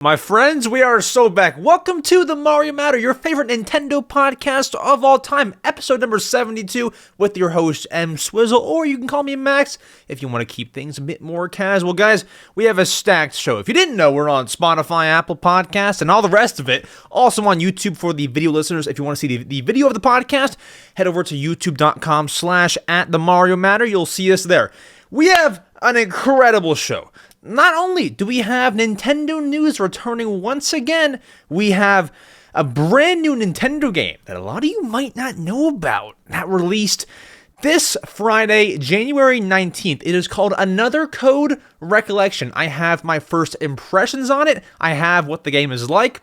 My friends, we are so back. Welcome to the Mario Matter, your favorite Nintendo podcast of all time, episode number 72, with your host, EmSwizzle, or you can call me Max if you want to keep things a bit more casual. Guys, we have a stacked show. If you didn't know, we're on Spotify, Apple Podcasts, and all the rest of it. Also on YouTube for the video listeners. If you want to see the video of the podcast, head over to youtube.com/@the-Mario-Matter. You'll see us there. We have an incredible show. Not only do we have Nintendo news returning once again, we have a brand new Nintendo game that a lot of you might not know about that released this Friday, January 19th. It is called Another Code Recollection. I have my first impressions on it. I have what the game is like.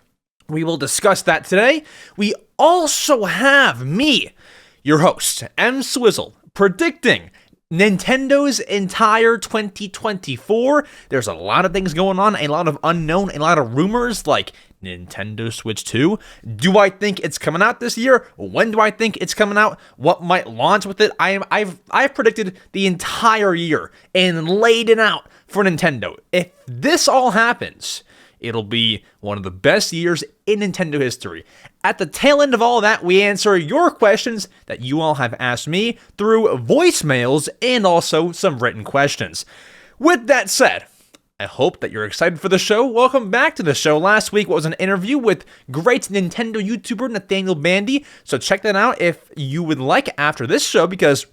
We will discuss that today. We also have me, your host, EmSwizzle, predicting Nintendo's entire 2024. There's a lot of things going on, a lot of unknown, a lot of rumors like Nintendo Switch 2. Do I think it's coming out this year? When do I think it's coming out? What might launch with it? I've predicted the entire year and laid it out for Nintendo. If this all happens, it'll be one of the best years in Nintendo history. At the tail end of all that, we answer your questions that you all have asked me through voicemails and also some written questions. With that said, I hope that you're excited for the show. Welcome back to the show. Last week was an interview with great Nintendo YouTuber Nathaniel Bandy, so check that out if you would like after this show, because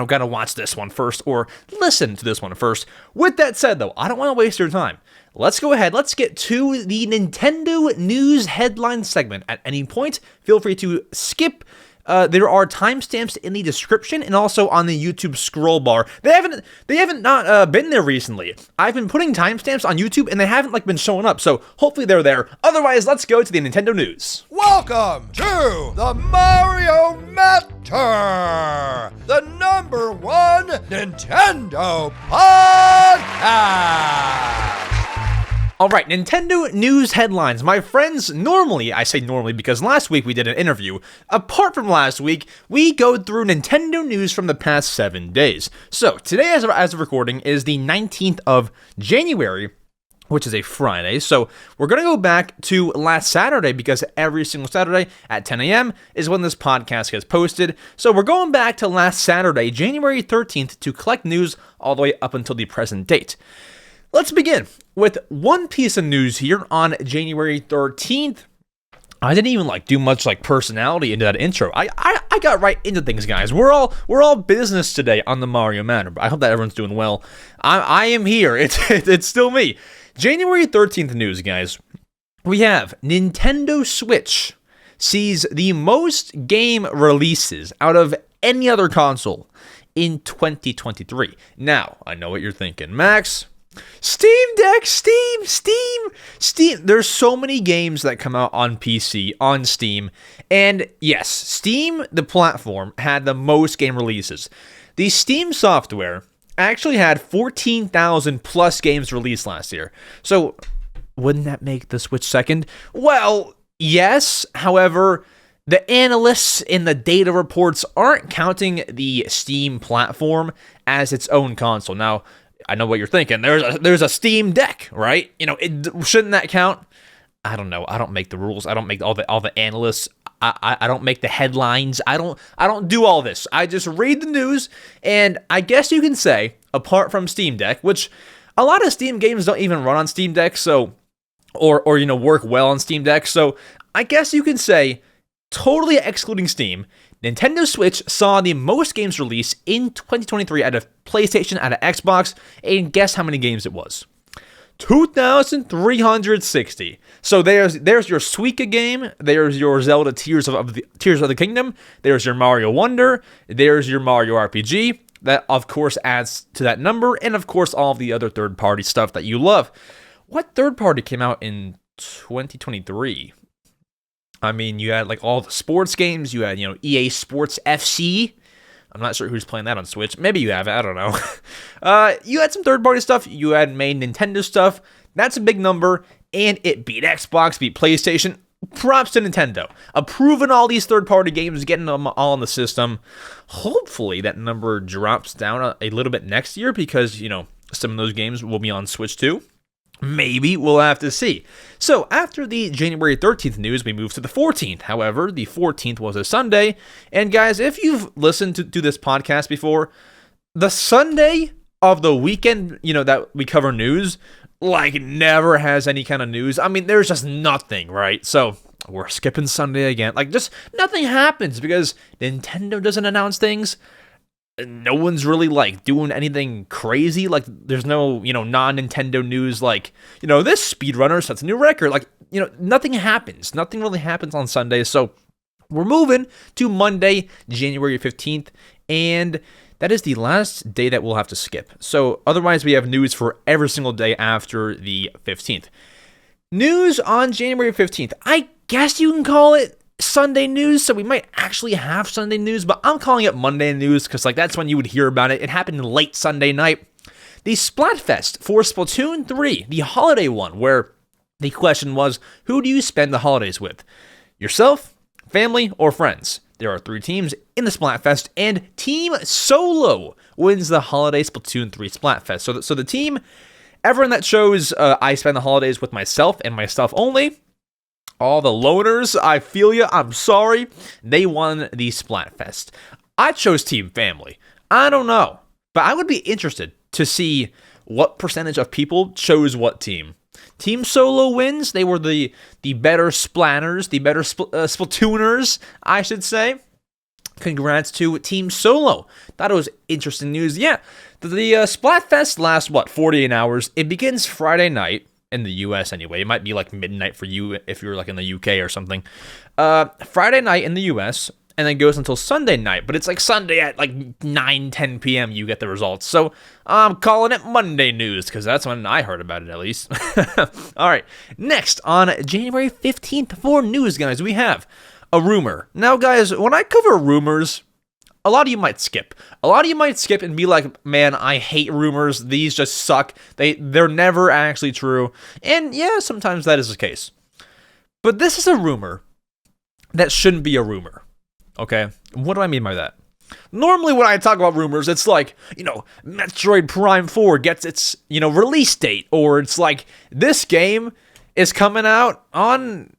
gotta watch this one first or listen to this one first. With that said, though, I don't want to waste your time. Let's go ahead. Let's get to the Nintendo news headline segment. At any point, feel free to skip. There are timestamps in the description and also on the YouTube scroll bar. They haven't been there recently. I've been putting timestamps on YouTube and they haven't been showing up. So hopefully they're there. Otherwise, let's go to the Nintendo news. Welcome to the Mario Matter, the #1 Nintendo podcast. All right, Nintendo news headlines. My friends, normally, I say normally because last week we did an interview. Apart from last week, we go through Nintendo news from the past 7 days. So, today as of recording is the 19th of January, which is a Friday. So, we're going to go back to last Saturday because every single Saturday at 10 a.m. is when this podcast gets posted. So, we're going back to last Saturday, January 13th, to collect news all the way up until the present date. Let's begin with one piece of news here on January 13th. I didn't even do much personality into that intro. I got right into things, guys. We're all business today on the Mario Matter. I hope that everyone's doing well. I am here. It's still me. January 13th news, guys. We have Nintendo Switch sees the most game releases out of any other console in 2023. Now, I know what you're thinking, Max. Steam Deck, Steam. There's so many games that come out on PC, on Steam. And yes, Steam, the platform, had the most game releases. The Steam software actually had 14,000 plus games released last year. So, wouldn't that make the Switch second? Well, yes. However, the analysts in the data reports aren't counting the Steam platform as its own console. Now, I know what you're thinking. There's a Steam Deck, right? Shouldn't that count? I don't know. I don't make the rules. I don't make all the analysts. I don't make the headlines. I don't do all this. I just read the news, and I guess you can say, apart from Steam Deck, which a lot of Steam games don't even run on Steam Deck, so or work well on Steam Deck. So I guess you can say, totally excluding Steam, Nintendo Switch saw the most games released in 2023 out of PlayStation, out of Xbox, and guess how many games it was? 2,360. So there's your Suika game, there's your Zelda Tears of the Kingdom, there's your Mario Wonder, there's your Mario RPG. That, of course, adds to that number, and of course, all of the other third-party stuff that you love. What third-party came out in 2023? I mean, you had all the sports games. You had, EA Sports FC. I'm not sure who's playing that on Switch. Maybe you have it. I don't know. You had some third-party stuff. You had main Nintendo stuff. That's a big number, and it beat Xbox, beat PlayStation. Props to Nintendo. Approving all these third-party games, getting them all in the system. Hopefully that number drops down a little bit next year because, some of those games will be on Switch too. Maybe, we'll have to see. So, after the January 13th news, we moved to the 14th. However, the 14th was a Sunday. And guys, if you've listened to this podcast before, the Sunday of the weekend, that we cover news, never has any kind of news. I mean, there's just nothing, right? So, we're skipping Sunday again. Just nothing happens because Nintendo doesn't announce things. No one's really doing anything crazy. There's no, non-Nintendo news this speedrunner sets a new record. Nothing happens. Nothing really happens on Sunday. So we're moving to Monday, January 15th, and that is the last day that we'll have to skip. So otherwise we have news for every single day after the 15th. News on January 15th. I guess you can call it Sunday news, so we might actually have Sunday news, but I'm calling it Monday news because that's when you would hear about it. It happened late Sunday night. The Splatfest for Splatoon 3, the holiday one, where the question was, who do you spend the holidays with? Yourself, family, or friends? There are 3 teams in the Splatfest, and Team Solo wins the holiday Splatoon 3 Splatfest. So the team, everyone that chose I spend the holidays with myself and myself only, all the loners, I feel you, I'm sorry, they won the Splatfest. I chose Team Family. I don't know, but I would be interested to see what percentage of people chose what team. Team Solo wins. They were the better splatters, the better Splatooners, I should say. Congrats to Team Solo. Thought it was interesting news. Yeah, the Splatfest lasts, 48 hours. It begins Friday night. In the US anyway. It might be midnight for you if you're in the UK or something. Friday night in the US, and then goes until Sunday night. But it's Sunday at 9, 10 p.m. you get the results. So I'm calling it Monday news because that's when I heard about it at least. All right. Next, on January 15th for news, guys, we have a rumor. Now, guys, when I cover rumors, a lot of you might skip. A lot of you might skip and be like, man, I hate rumors. These just suck. They're never actually true. And yeah, sometimes that is the case. But this is a rumor that shouldn't be a rumor. Okay? What do I mean by that? Normally when I talk about rumors, it's Metroid Prime 4 gets its, release date. Or it's this game is coming out on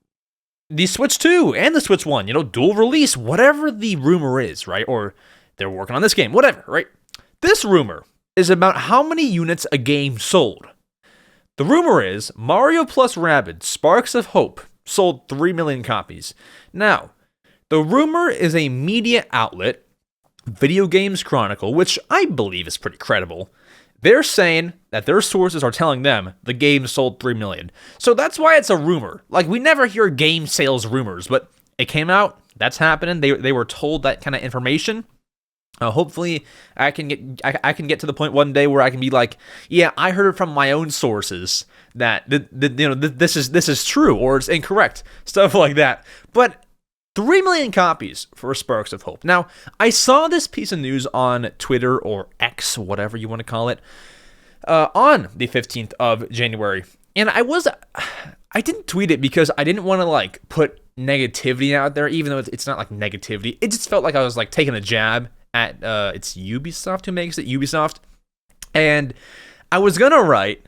the Switch 2 and the Switch 1, dual release, whatever the rumor is, right? Or they're working on this game, whatever, right? This rumor is about how many units a game sold. The rumor is Mario plus Rabbids Sparks of Hope sold 3 million copies. Now, the rumor is a media outlet, Video Games Chronicle, which I believe is pretty credible. They're saying that their sources are telling them the game sold 3 million. So that's why it's a rumor. We never hear game sales rumors, but it came out. That's happening. They were told that kind of information. Hopefully, I can get to the point one day where I can be yeah, I heard it from my own sources that this is true or it's incorrect, stuff like that. But 3 million copies for Sparks of Hope. Now, I saw this piece of news on Twitter or X, whatever you want to call it, on the 15th of January. And I didn't tweet it because I didn't want to put negativity out there, even though it's not negativity. It just felt like I was taking a jab at it's Ubisoft who makes it, Ubisoft. And I was going to write,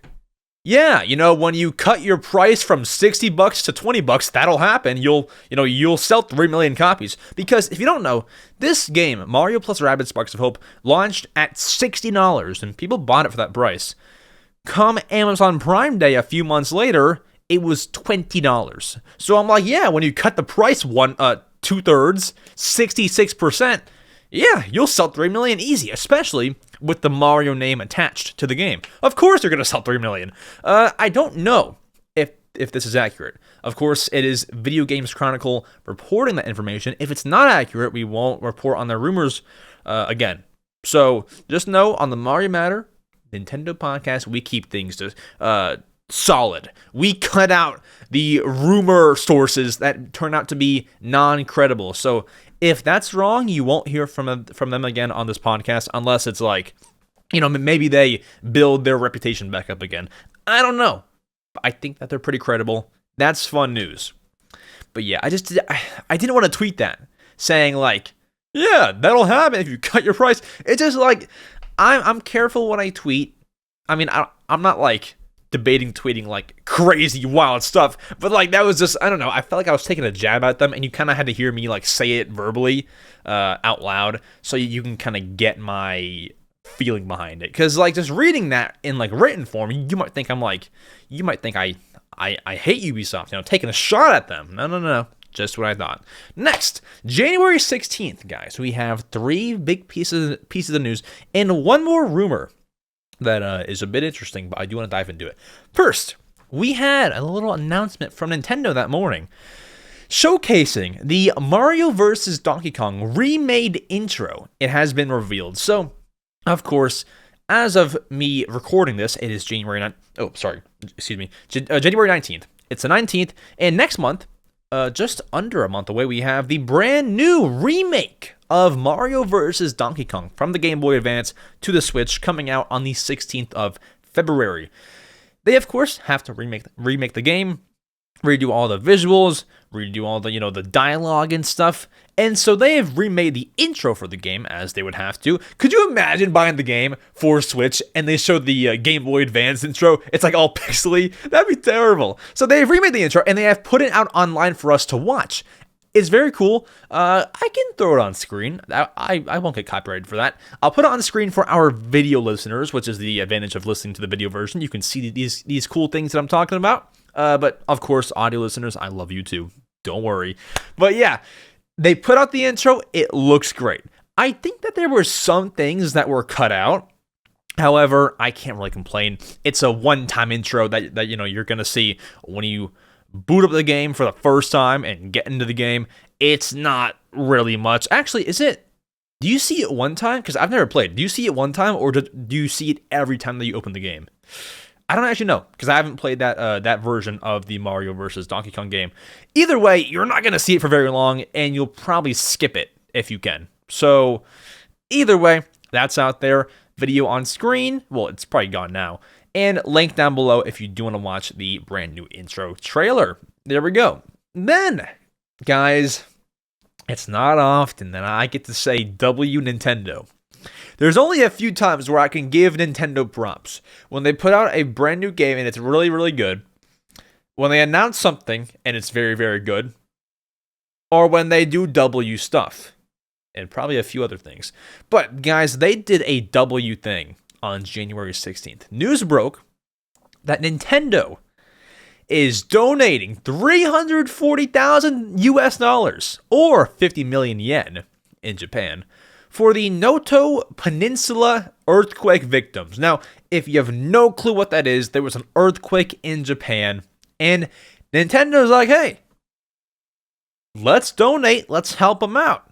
yeah, when you cut your price from $60 to $20, that'll happen. You'll sell 3 million copies. Because if you don't know, this game, Mario plus Rabbids Sparks of Hope, launched at $60, and people bought it for that price. Come Amazon Prime Day a few months later, it was $20. So I'm yeah, when you cut the price 2/3, 66%, yeah, you'll sell 3 million easy, especially with the Mario name attached to the game. Of course you're going to sell 3 million. I don't know if this is accurate. Of course, it is Video Games Chronicle reporting that information. If it's not accurate, we won't report on their rumors again. So just know, on the Mario Matter Nintendo podcast, we keep things to solid. We cut out the rumor sources that turn out to be non-credible. So if that's wrong, you won't hear from them again on this podcast unless it's maybe they build their reputation back up again. I don't know. But I think that they're pretty credible. That's fun news. But yeah, I didn't want to tweet that saying yeah, that'll happen if you cut your price. It's just I'm careful when I tweet. I mean, I'm not debating, tweeting like crazy, wild stuff. But like that was just, I don't know. I felt like I was taking a jab at them, and you kind of had to hear me like say it verbally out loud, so you can kind of get my feeling behind it. Because like just reading that in like written form, you might think I hate Ubisoft, taking a shot at them. No. Just what I thought. Next, January 16th, guys, we have 3 big pieces of news and one more rumor that is a bit interesting, but I do want to dive into it. First, we had a little announcement from Nintendo that morning showcasing the Mario vs. Donkey Kong remade intro. It has been revealed. So, of course, as of me recording this, it is January 19th. It's the 19th, and next month, just under a month away, we have the brand new remake of Mario vs. Donkey Kong from the Game Boy Advance to the Switch, coming out on the 16th of February. They, of course, have to remake the game, redo all the visuals, redo all the, the dialogue and stuff. And so they have remade the intro for the game, as they would have to. Could you imagine buying the game for Switch and they show the Game Boy Advance intro? It's like all pixely. That'd be terrible. So they've remade the intro and they have put it out online for us to watch. It's very cool. I can throw it on screen. I won't get copyrighted for that. I'll put it on screen for our video listeners, which is the advantage of listening to the video version. You can see these cool things that I'm talking about. But of course, audio listeners, I love you too. Don't worry. But yeah, they put out the intro. It looks great. I think that there were some things that were cut out. However, I can't really complain. It's a one-time intro that you're gonna see when you boot up the game for the first time and get into the game. It's not really much. Actually, is it? Do you see it one time? Because I've never played. Do you see it one time, or do you see it every time that you open the game? I don't actually know, because I haven't played that version of the Mario vs. Donkey Kong game. Either way, you're not going to see it for very long, and you'll probably skip it if you can. So, either way, that's out there. Video on screen. Well, it's probably gone now. And link down below if you do want to watch the brand new intro trailer. There we go. Then, guys, it's not often that I get to say W Nintendo. There's only a few times where I can give Nintendo props. When they put out a brand new game and it's really, really good. When they announce something and it's very, very good. Or when they do W stuff. And probably a few other things. But guys, they did a W thing on January 16th. News broke that Nintendo is donating 340,000 US dollars or 50 million yen in Japan for the Noto Peninsula earthquake victims. Now, if you have no clue what that is, there was an earthquake in Japan, and Nintendo's like, hey, let's donate, let's help them out.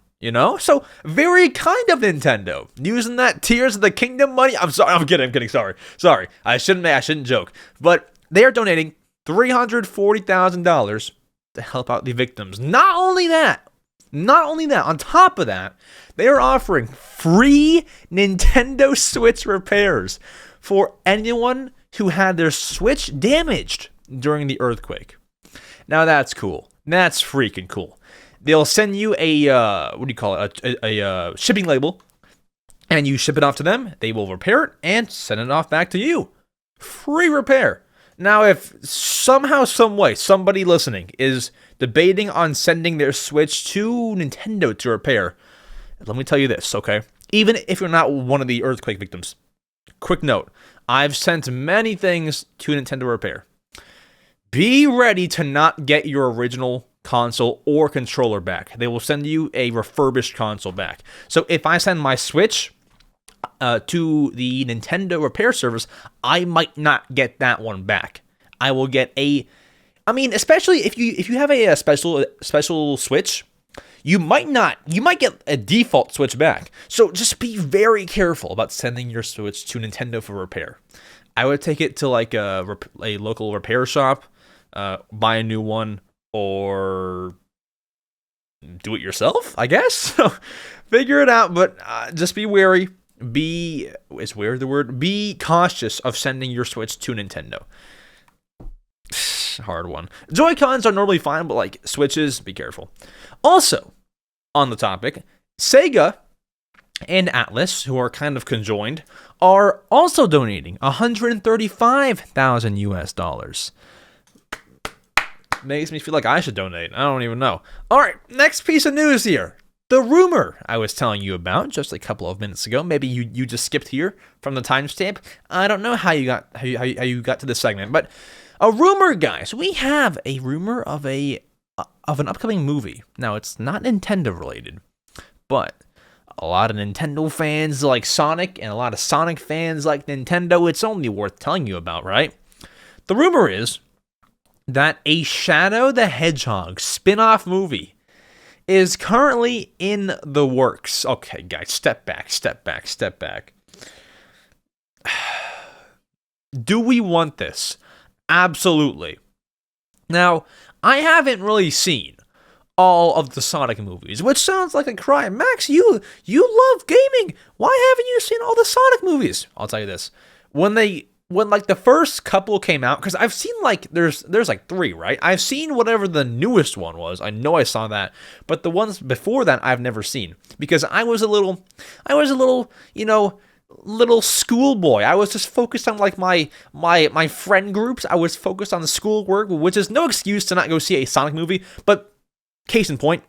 So very kind of Nintendo using that Tears of the Kingdom money. I'm kidding. Sorry. I shouldn't joke. But they are donating $340,000 to help out the victims. Not only that, on top of that, they are offering free Nintendo Switch repairs for anyone who had their Switch damaged during the earthquake. Now that's cool. That's freaking cool. They'll send you a shipping label, and you ship it off to them. They will repair it and send it off back to you. Free repair. Now, if somehow, some way, somebody listening is debating on sending their Switch to Nintendo to repair, let me tell you this, okay? Even if you're not one of the earthquake victims, quick note, I've sent many things to Nintendo repair. Be ready to not get your original console or controller back. They will send you a refurbished console back. So if I send my Switch to the Nintendo repair service, I might not get that one back. I will get especially if you have a special Switch, you might get a default Switch back. So just be very careful about sending your Switch to Nintendo for repair. I would take it to like a local repair shop, buy a new one, or do it yourself, I guess. So figure it out, but just be wary. Be cautious of sending your Switch to Nintendo. Hard one. Joy-Cons are normally fine, but like Switches, be careful. Also, on the topic, Sega and Atlas, who are kind of conjoined, are also donating 135,000 US dollars. Makes me feel like I should donate. I don't even know. All right, next piece of news here. The rumor I was telling you about just a couple of minutes ago. Maybe you just skipped here from the timestamp. I don't know how you got how you got to this segment, but a rumor, guys. We have a rumor of an upcoming movie. Now it's not Nintendo related, but a lot of Nintendo fans like Sonic and a lot of Sonic fans like Nintendo. It's only worth telling you about, right? The rumor is that a Shadow the Hedgehog spin-off movie is currently in the works. Okay, guys, step back. Do we want this? Absolutely. Now, I haven't really seen all of the Sonic movies, which sounds like a crime. Max, you love gaming. Why haven't you seen all the Sonic movies? I'll tell you this. When like the first couple came out, because I've seen like there's like 3, right? I've seen whatever the newest one was. I know I saw that, but the ones before that I've never seen because I was a little, little schoolboy. I was just focused on like my friend groups. I was focused on the schoolwork, which is no excuse to not go see a Sonic movie. But case in point,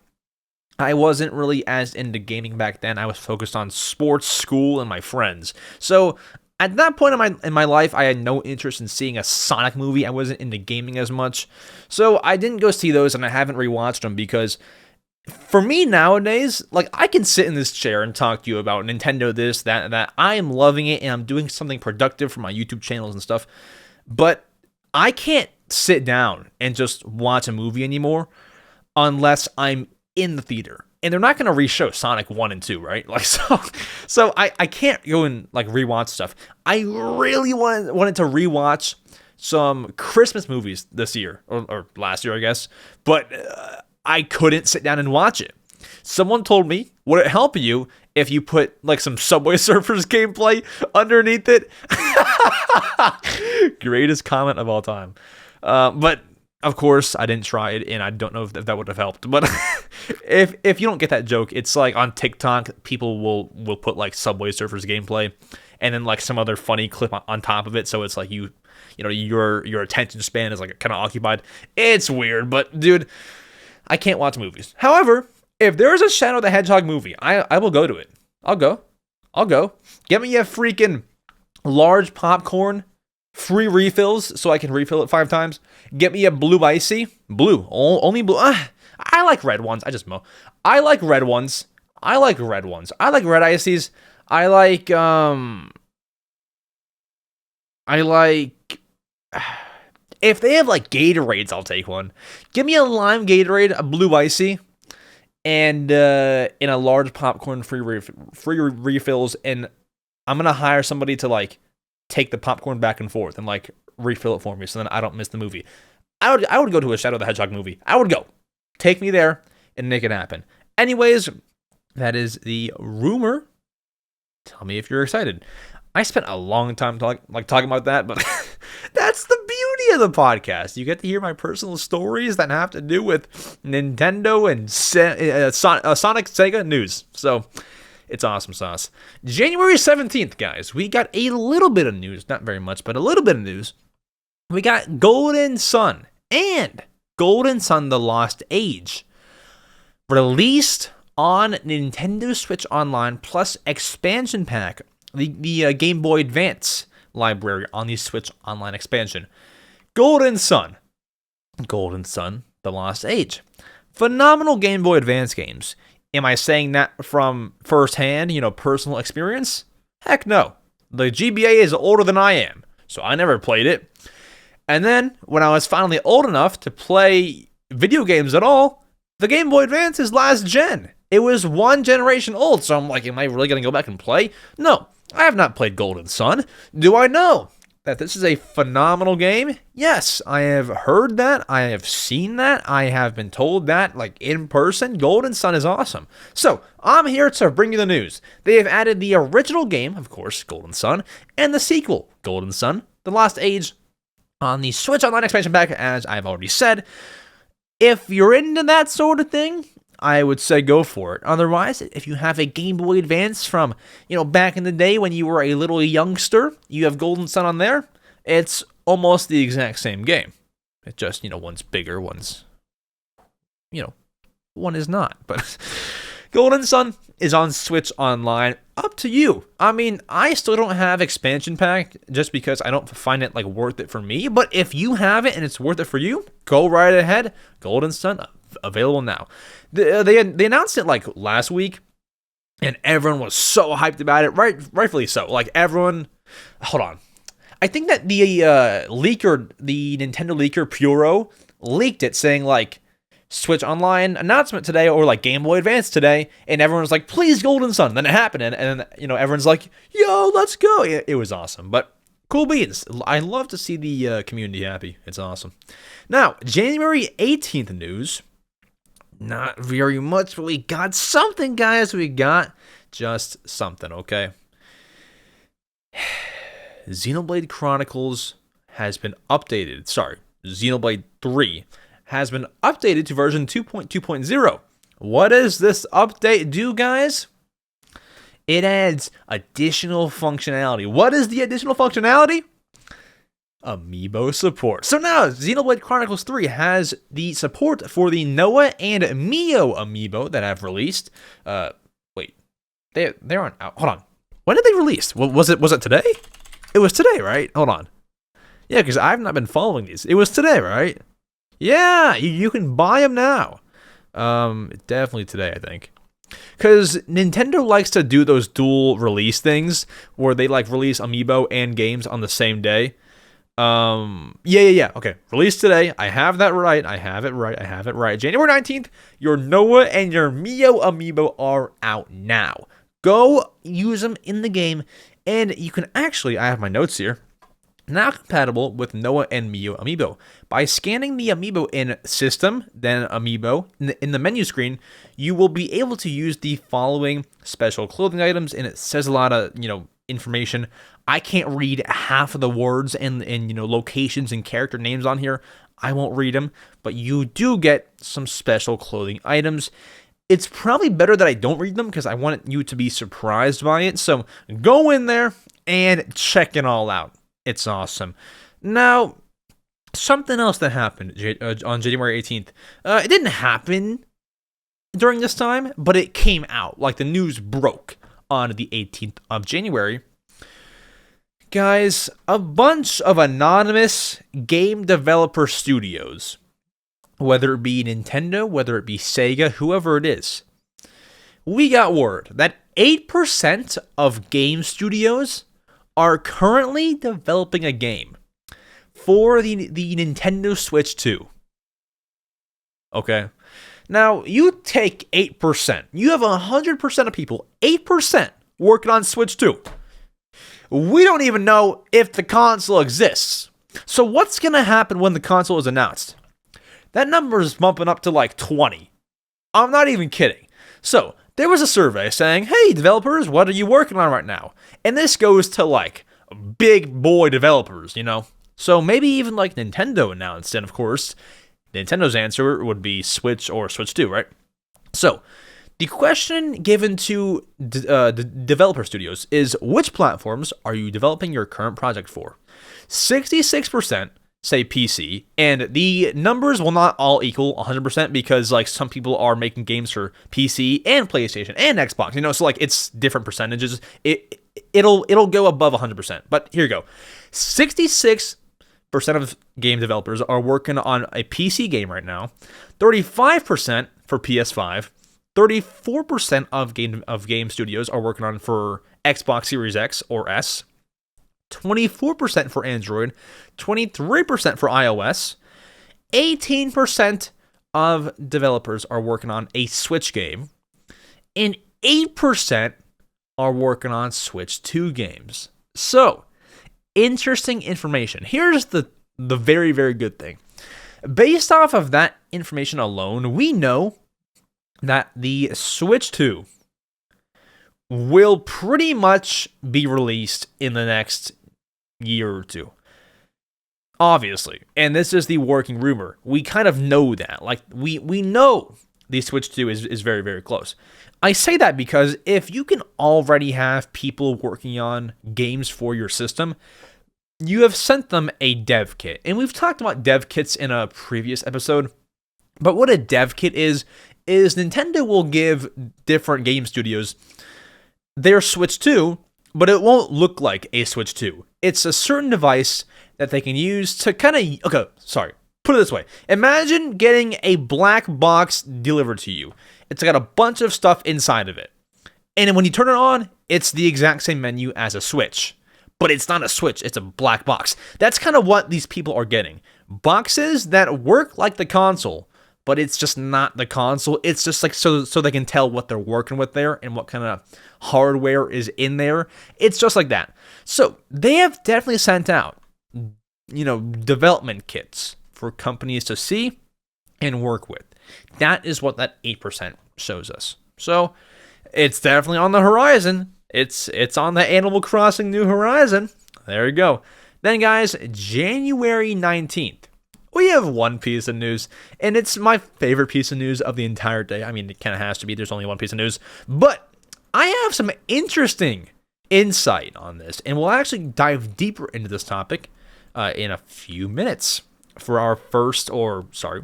I wasn't really as into gaming back then. I was focused on sports, school, and my friends. So at that point in my life, I had no interest in seeing a Sonic movie. I wasn't into gaming as much. So I didn't go see those, and I haven't rewatched them because for me nowadays, like I can sit in this chair and talk to you about Nintendo this, that, and that. I am loving it, and I'm doing something productive for my YouTube channels and stuff. But I can't sit down and just watch a movie anymore unless I'm in the theater. And they're not going to re-show Sonic 1 and 2, right? Like so I can't go and like rewatch stuff. I really wanted to rewatch some Christmas movies this year, or last year, I guess. But I couldn't sit down and watch it. Someone told me, would it help you if you put like some Subway Surfers gameplay underneath it? Greatest comment of all time. But of course, I didn't try it, and I don't know if that would have helped. But if you don't get that joke, it's like on TikTok, people will put like Subway Surfers gameplay, and then like some other funny clip on top of it. So it's like your attention span is like kind of occupied. It's weird, but dude, I can't watch movies. However, if there's a Shadow the Hedgehog movie, I will go to it. I'll go. Get me a freaking large popcorn. Free refills so I can refill it 5 times. Get me a blue icy. Blue. Only blue. I like red ones. I like red ones. I like red ices. I like if they have like Gatorades, I'll take one. Give me a lime Gatorade, a blue icy, and in a large popcorn free refills, and I'm gonna hire somebody to like take the popcorn back and forth and like refill it for me so then I don't miss the movie. I would go to a Shadow the Hedgehog movie. I would go. Take me there and make it happen. Anyways, that is the rumor. Tell me if you're excited. I spent a long time talking about that, but that's the beauty of the podcast. You get to hear my personal stories that have to do with Nintendo and Sonic Sega news. So it's awesome sauce. January 17th, guys, we got a little bit of news. Not very much, but a little bit of news. We got Goldensun and Goldensun The Lost Age released on Nintendo Switch Online plus expansion pack. The Game Boy Advance library on the Switch Online expansion. Goldensun The Lost Age. Phenomenal Game Boy Advance games. Am I saying that from firsthand, personal experience? Heck no. The GBA is older than I am, so I never played it. And then, when I was finally old enough to play video games at all, the Game Boy Advance is last gen. It was 1 generation old, so I'm like, am I really going to go back and play? No, I have not played Goldensun. Do I know that this is a phenomenal game? Yes, I have heard that. I have seen that. I have been told that, like, in person. Goldensun is awesome. So, I'm here to bring you the news. They have added the original game, of course, Goldensun, and the sequel, Goldensun, The Lost Age, on the Switch Online expansion pack, as I've already said. If you're into that sort of thing, I would say go for it. Otherwise, if you have a Game Boy Advance from, back in the day when you were a little youngster, you have Goldensun on there, it's almost the exact same game. It's just, one's bigger, one's, one is not. But Goldensun is on Switch Online. Up to you. I mean, I still don't have expansion pack just because I don't find it worth it for me. But if you have it and it's worth it for you, go right ahead. Goldensun available now. They announced it last week, and everyone was so hyped about it. Rightfully so. Everyone. Hold on. I think that the leaker, the Nintendo leaker Puro, leaked it saying Switch Online announcement today, or Game Boy Advance today, and everyone was please Goldensun. Then it happened, and everyone's yo, let's go. It was awesome, but cool beans. I love to see the community happy. It's awesome. Now, January 18th news. Not very much, but we got something, guys. We got just something, okay? Xenoblade Chronicles has been updated. Sorry, Xenoblade 3 has been updated to version 2.2.0. What does this update do, guys? It adds additional functionality. What is the additional functionality? Amiibo support. So now, Xenoblade Chronicles 3 has the support for the Noah and Mio amiibo that I've released. Wait, they aren't out. Hold on. When did they release? Was it today? It was today, right? Hold on. Yeah, because I've not been following these. It was today, right? Yeah, you can buy them now. Definitely today, I think. Because Nintendo likes to do those dual release things where they release amiibo and games on the same day. Yeah. Okay, release today. I have that right. I have it right. January 19th, your Noah and your Mio amiibo are out now. Go use them in the game, and you can actually, I have my notes here, now compatible with Noah and Mio amiibo. By scanning the amiibo in System, then Amiibo, in the menu screen, you will be able to use the following special clothing items, and it says a lot of, information. I can't read half of the words and locations and character names on here. I won't read them, but you do get some special clothing items. It's probably better that I don't read them because I want you to be surprised by it. So go in there and check it all out. It's awesome. Now, something else that happened on January 18th. It didn't happen during this time, but it came out. The news broke on the 18th of January. Guys, a bunch of anonymous game developer studios, whether it be Nintendo, whether it be Sega, whoever it is, we got word that 8% of game studios are currently developing a game for the Nintendo Switch 2. Okay? Now, you take 8%. You have 100% of people, 8% working on Switch 2. We don't even know if the console exists. So what's going to happen when the console is announced? That number is bumping up to 20. I'm not even kidding. So there was a survey saying, hey, developers, what are you working on right now? And this goes to big boy developers, So maybe even Nintendo announced. And of course, Nintendo's answer would be Switch or Switch 2, right? So the question given to the developer studios is, which platforms are you developing your current project for? 66% say PC, and the numbers will not all equal 100% because some people are making games for PC and PlayStation and Xbox, so it's different percentages. It'll go above 100%. But here you go. 66% of game developers are working on a PC game right now. 35% for PS5. 34% of game studios are working on for Xbox Series X or S. 24% for Android. 23% for iOS. 18% of developers are working on a Switch game. And 8% are working on Switch 2 games. So, interesting information. Here's the very, very good thing. Based off of that information alone, we know that the Switch 2 will pretty much be released in the next year or two. Obviously. And this is the working rumor. We kind of know that. We know the Switch 2 is very, very close. I say that because if you can already have people working on games for your system, you have sent them a dev kit. And we've talked about dev kits in a previous episode. But what a dev kit is Nintendo will give different game studios their Switch 2, but it won't look like a Switch 2. It's a certain device that they can use to put it this way. Imagine getting a black box delivered to you. It's got a bunch of stuff inside of it. And when you turn it on, it's the exact same menu as a Switch. But it's not a Switch, it's a black box. That's kind of what these people are getting. Boxes that work like the console, but it's just not the console. It's just like so they can tell what they're working with there and what kind of hardware is in there. It's just like that. So they have definitely sent out, development kits for companies to see and work with. That is what that 8% shows us. So it's definitely on the horizon. It's on the Animal Crossing New Horizon. There you go. Then, guys, January 19th, we have one piece of news, and it's my favorite piece of news of the entire day. I mean, it kind of has to be. There's only one piece of news. But I have some interesting insight on this, and we'll actually dive deeper into this topic in a few minutes for our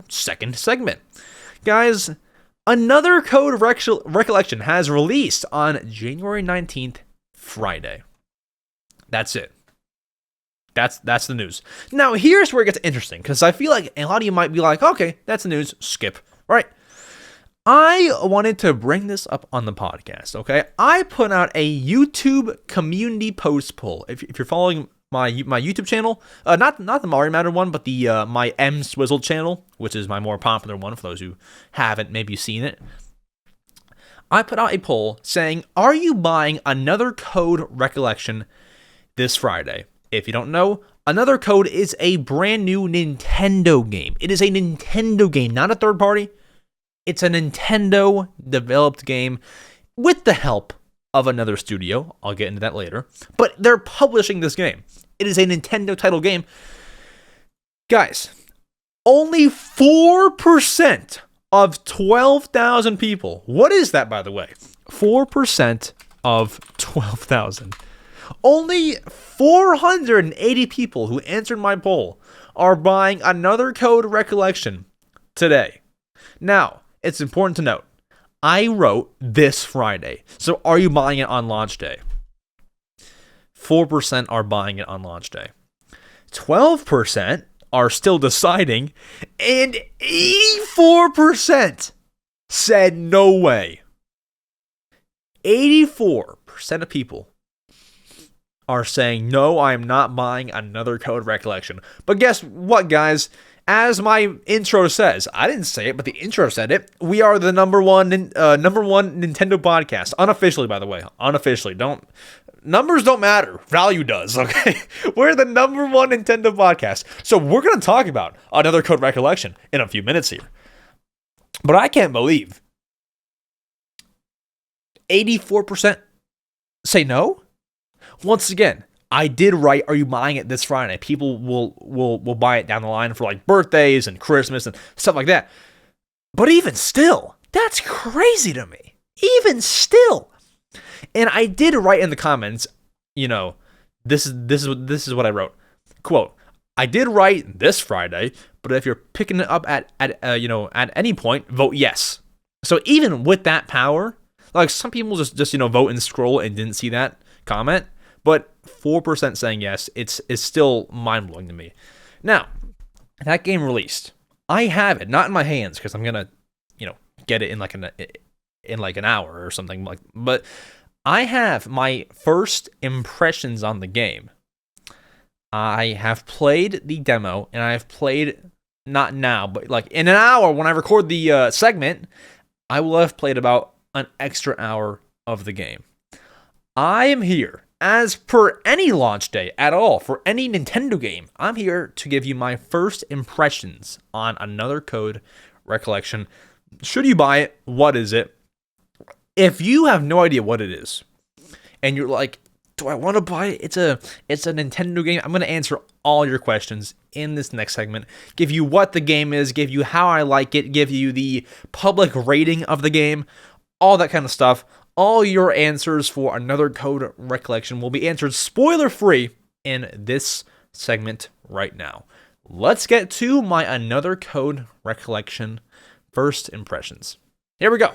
second segment. Guys, another Code Recollection has released on January 19th, Friday. That's it. That's the news. Now, here's where it gets interesting, because I feel like a lot of you might be like, okay, that's the news, skip. Right. I wanted to bring this up on the podcast, okay? I put out a YouTube community post poll. If you're following my YouTube channel, not the Mario Matter one, but the my EmSwizzle channel, which is my more popular one for those who haven't maybe seen it. I put out a poll saying, are you buying another Code Recollection this Friday? If you don't know, Another Code is a brand new Nintendo game. It is a Nintendo game, not a third party. It's a Nintendo developed game with the help of another studio. I'll get into that later. But they're publishing this game. It is a Nintendo title game. Guys, only 4% of 12,000 people. What is that, by the way? 4% of 12,000. Only 480 people who answered my poll are buying another Code Recollection today. Now, it's important to note, I wrote this Friday. So are you buying it on launch day? 4% are buying it on launch day. 12% are still deciding, and 84% said no way. 84% of people are saying, no, I am not buying another Code Recollection. But guess what, guys? As my intro says, I didn't say it, but the intro said it. We are the number one Nintendo podcast. Unofficially, by the way. Unofficially. Numbers don't matter. Value does, okay? We're the number one Nintendo podcast. So we're going to talk about another Code Recollection in a few minutes here. But I can't believe 84% say no. Once again, I did write, are you buying it this Friday? People will buy it down the line for like birthdays and Christmas and stuff like that. But even still, that's crazy to me. Even still. And I did write in the comments, this is what I wrote. Quote, I did write this Friday, but if you're picking it up at any point, vote yes. So even with that power, like some people just vote and scroll and didn't see that comment. But 4% saying yes, it's still mind-blowing to me. Now, that game released. I have it, not in my hands, because I'm gonna, get it in like an hour or something. But I have my first impressions on the game. I have played the demo, and I have played, not now, but like in an hour when I record the segment, I will have played about an extra hour of the game. I am here. As per any launch day at all, for any Nintendo game, I'm here to give you my first impressions on another Code Recollection. Should you buy it? What is it? If you have no idea what it is, and you're like, do I want to buy it? It's a Nintendo game. I'm going to answer all your questions in this next segment. Give you what the game is, give you how I like it, give you the public rating of the game, all that kind of stuff. All your answers for Another Code Recollection will be answered spoiler-free in this segment right now. Let's get to my Another Code Recollection first impressions. Here we go.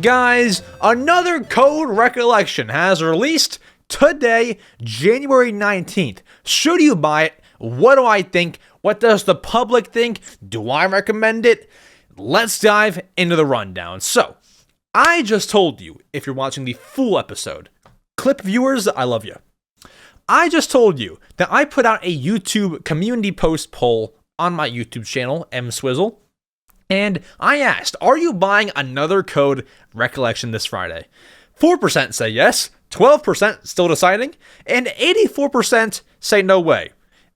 Guys, Another Code Recollection has released today, January 19th. Should you buy it? What do I think? What does the public think? Do I recommend it? Let's dive into the rundown. So, I just told you, if you're watching the full episode, clip viewers, I love you. I just told you that I put out a YouTube community post poll on my YouTube channel, EmSwizzle, and I asked, are you buying Another Code Recollection this Friday? 4% say yes, 12% still deciding, and 84% say no way.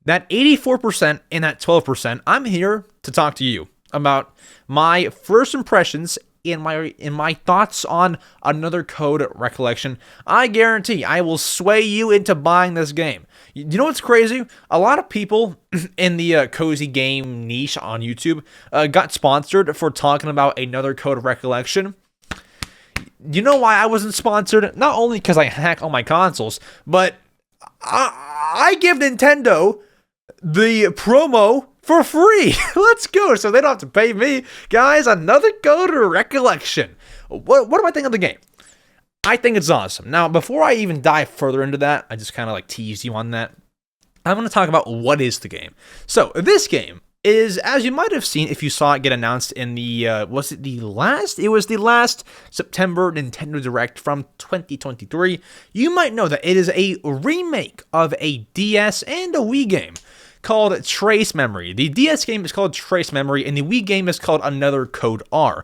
That 84% and that 12%, I'm here to talk to you about my first impressions in my thoughts on Another Code Recollection. I guarantee I will sway you into buying this game. You know what's crazy? A lot of people in the cozy game niche on YouTube got sponsored for talking about Another Code Recollection. You know why I wasn't sponsored? Not only because I hack all my consoles, but I give Nintendo the promo for free. Let's go. So they don't have to pay me. Guys, Another Code Recollection. What do I think of the game? I think it's awesome. Now, before I even dive further into that, I just kind of like teased you on that. I'm going to talk about what is the game. So this game is, as you might have seen if you saw it get announced in the, it was the last September Nintendo Direct from 2023. You might know that it is a remake of a DS and a Wii game called Trace Memory. The DS game is called Trace Memory, and the Wii game is called Another Code R.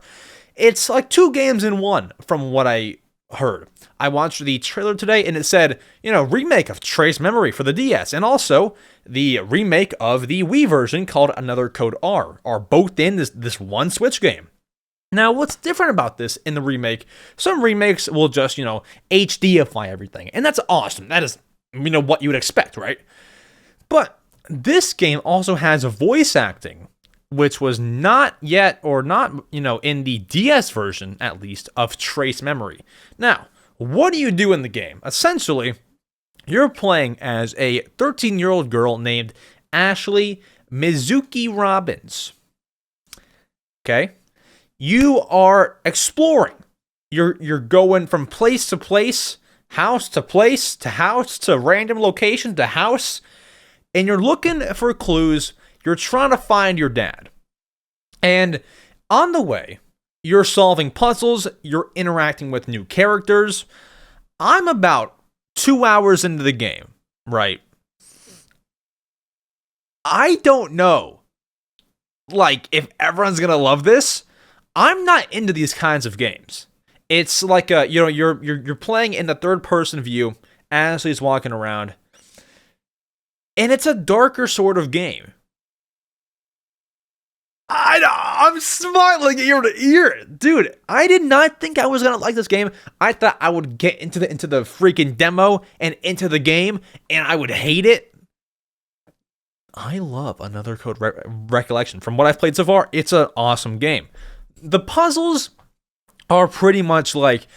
It's like two games in one, from what I heard. I watched the trailer today, and it said, remake of Trace Memory for the DS, and also the remake of the Wii version called Another Code R, are both in this one Switch game. Now, what's different about this in the remake, some remakes will just, HDify everything, and that's awesome. That is, what you would expect, right? But this game also has voice acting, which was not yet, or not, in the DS version, at least, of Trace Memory. Now, what do you do in the game? Essentially, you're playing as a 13-year-old girl named Ashley Mizuki Robbins. Okay? You are exploring. You're going from place to place, house to house, to random location to house, and you're looking for clues. You're trying to find your dad. And on the way, you're solving puzzles, you're interacting with new characters. I'm about 2 hours into the game, right? I don't know, if everyone's gonna love this. I'm not into these kinds of games. It's like you're playing in the third person view. Ashley's walking around, and it's a darker sort of game. I'm smiling ear to ear. Dude, I did not think I was going to like this game. I thought I would get into the freaking demo and into the game, and I would hate it. I love Another Code Recollection. From what I've played so far, it's an awesome game. The puzzles are pretty much like,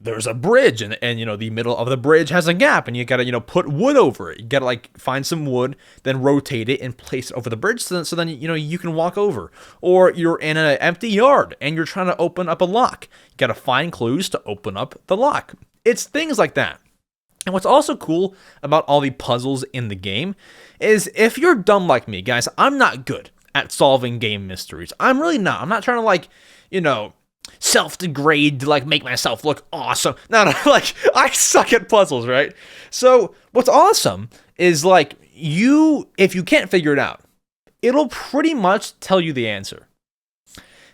there's a bridge, and the middle of the bridge has a gap, and you gotta, put wood over it. You gotta, find some wood, then rotate it and place it over the bridge so then you can walk over. Or you're in an empty yard, and you're trying to open up a lock. You gotta find clues to open up the lock. It's things like that. And what's also cool about all the puzzles in the game is, if you're dumb like me, guys, I'm not good at solving game mysteries. I'm really not. I'm not trying to, self-degrade to make myself look awesome. No, I suck at puzzles, right? So what's awesome is if you can't figure it out, it'll pretty much tell you the answer.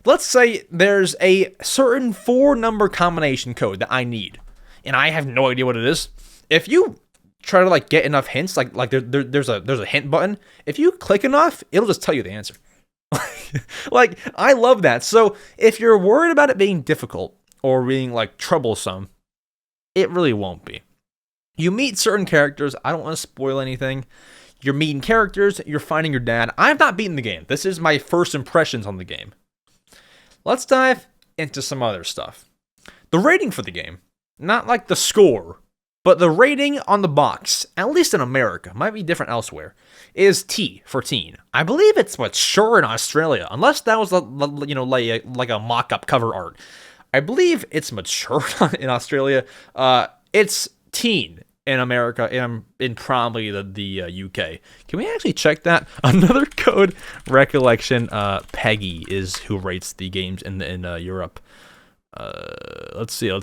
Let's say there's a certain 4-number combination code that I need, and I have no idea what it is. If you try to get enough hints, there's a hint button. If you click enough, it'll just tell you the answer. I love that. So if you're worried about it being difficult or being troublesome, it really won't be. You meet certain characters. I don't want to spoil anything. You're meeting characters. You're finding your dad. I've not beaten the game. This is my first impressions on the game. Let's dive into some other stuff. The rating for the game, not like the score, but the rating on the box, at least in America, might be different elsewhere, is T for teen. I believe it's mature in Australia, unless that was like a mock-up cover art. I believe it's mature in Australia. It's teen in America, and in probably the UK. Can we actually check that? Another code, Recollection. Peggy is who rates the games in Europe. Let's see.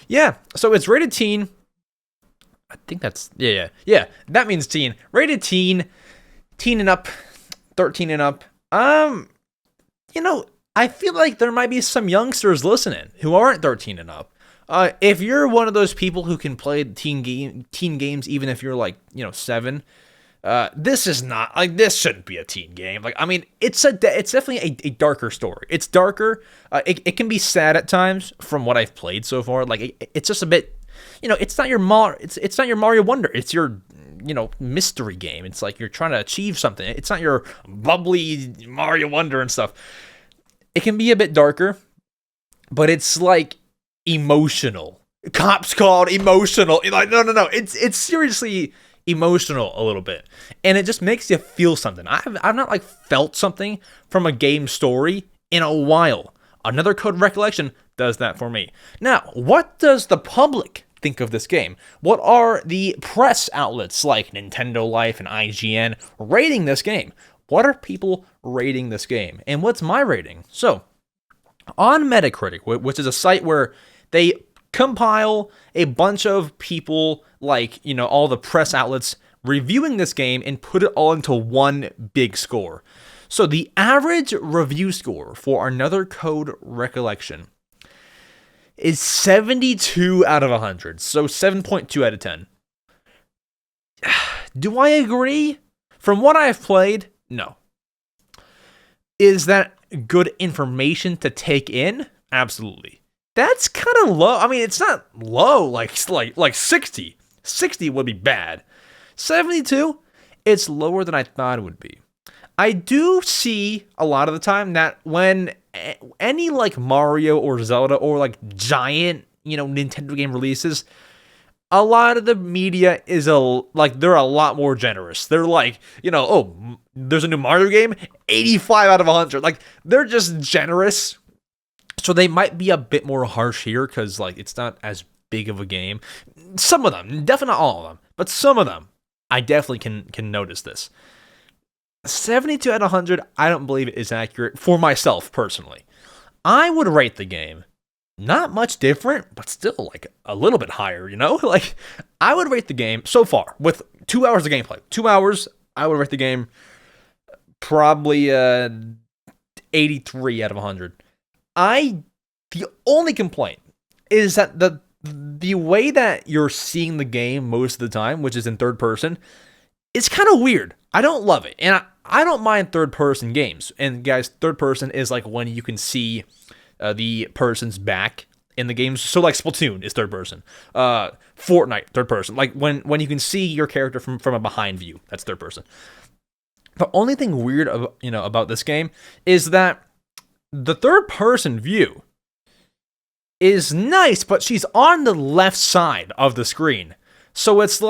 Yeah, so it's rated teen. I think that's yeah. That means teen. Rated teen and up, 13 and up. I feel like there might be some youngsters listening who aren't 13 and up. If you're one of those people who can play teen games, even if you're 7, this is not this shouldn't be a teen game. It's definitely a darker story. It's darker. It can be sad at times from what I've played so far. It's just a bit. It's not your it's not your Mario Wonder. It's your mystery game. It's like you're trying to achieve something. It's not your bubbly Mario Wonder and stuff. It can be a bit darker, but it's emotional. Cops called emotional. No. It's seriously emotional a little bit, and it just makes you feel something. I've not felt something from a game story in a while. Another code, Recollection, does that for me. Now, what does the public think of this game? What are the press outlets like Nintendo Life and IGN rating this game? What are people rating this game? And what's my rating? So, on Metacritic, which is a site where they compile a bunch of people, all the press outlets reviewing this game and put it all into one big score. So the average review score for Another Code, Recollection is 72 out of 100. So 7.2 out of 10. Do I agree? From what I've played, no. Is that good information to take in? Absolutely. That's kind of low. I mean, it's not low like 60. 60 would be bad. 72, it's lower than I thought it would be. I do see a lot of the time that when any Mario or Zelda or giant, Nintendo game releases, a lot of the media is they're a lot more generous. They're oh, there's a new Mario game, 85 out of 100. They're just generous. So they might be a bit more harsh here because it's not as big of a game. Some of them, definitely not all of them, but some of them, I definitely can notice this. 72 out of 100, I don't believe it is accurate for myself personally. I would rate the game not much different, but still a little bit higher, I would rate the game so far with 2 hours of gameplay. 2 hours, I would rate the game probably 83 out of 100. The only complaint is that the way that you're seeing the game most of the time, which is in third person, it's kind of weird. I don't love it. And I don't mind third person games. And guys, third person is when you can see the person's back in the games. So Splatoon is third person. Fortnite, third person. When you can see your character from a behind view, that's third person. The only thing weird about this game is that the third person view is nice, but she's on the left side of the screen. So it's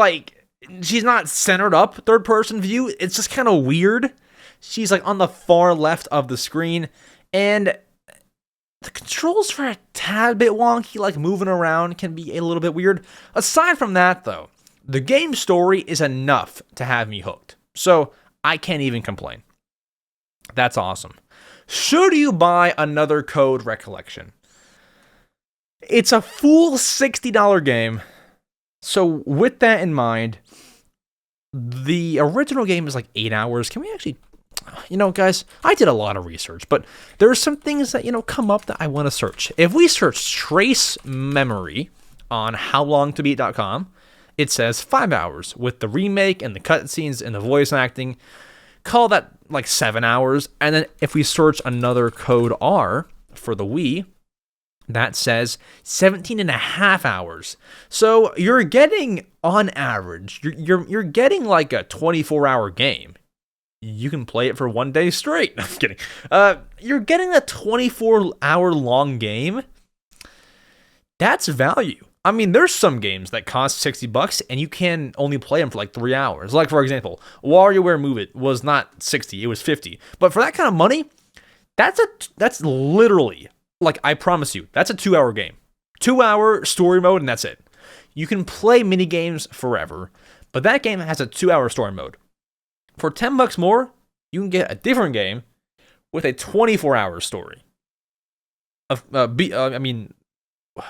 she's not centered up third person view. It's just kind of weird. She's on the far left of the screen, and the controls are a tad bit wonky. Moving around can be a little bit weird. Aside from that, though, the game story is enough to have me hooked. So I can't even complain. That's awesome. Should you buy Another Code, Recollection? It's a full $60 game. So with that in mind, the original game is 8 hours. Can we actually, guys, I did a lot of research, but there are some things that, come up that I want to search. If we search trace memory on howlongtobeat.com, it says 5 hours with the remake and the cutscenes and the voice acting. Call that 7 hours. And then if we search Another Code R for the Wii, that says 17 and a half hours. So you're getting, on average, you're getting like a 24-hour game. You can play it for 1 day straight. I'm kidding. You're getting a 24-hour long game. That's value. I mean, there's some games that cost $60 and you can only play them for like 3 hours. Like, for example, WarioWare Move It was not 60, it was 50. But for that kind of money, that's literally, like, I promise you, that's a 2-hour game. 2-hour story mode, and that's it. You can play mini games forever, but that game has a 2-hour story mode. For $10 more, you can get a different game with a 24-hour story.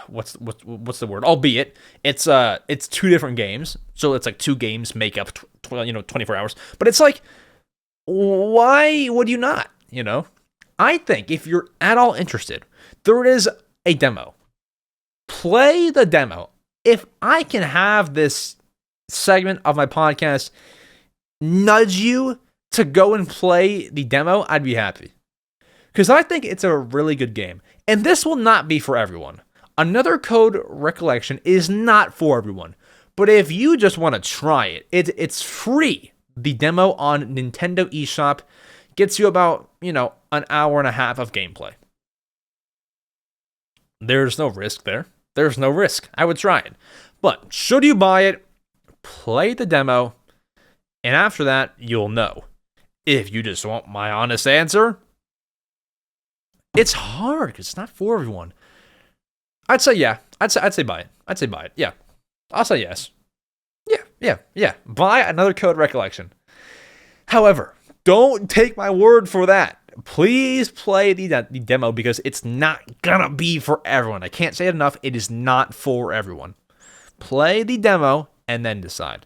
What's the word? Albeit it's 2 different games, so it's like 2 games make up 24 hours. But it's like, why would you not? I think if you're at all interested, there is a demo. Play the demo. If I can have this segment of my podcast nudge you to go and play the demo, I'd be happy. Because I think it's a really good game. And this will not be for everyone. Another Code Recollection is not for everyone. But if you just want to try it, it's free. The demo on Nintendo eShop gets you about, an hour and a half of gameplay. There's no risk there. There's no risk. I would try it. But should you buy it, play the demo, and after that, you'll know. If you just want my honest answer, it's hard because it's not for everyone. I'd say yeah. I'd say buy it. I'd say buy it. Yeah. I'll say yes. Yeah. Buy Another Code Recollection. However, don't take my word for that. Please play the demo because it's not gonna be for everyone. I can't say it enough. It is not for everyone. Play the demo and then decide.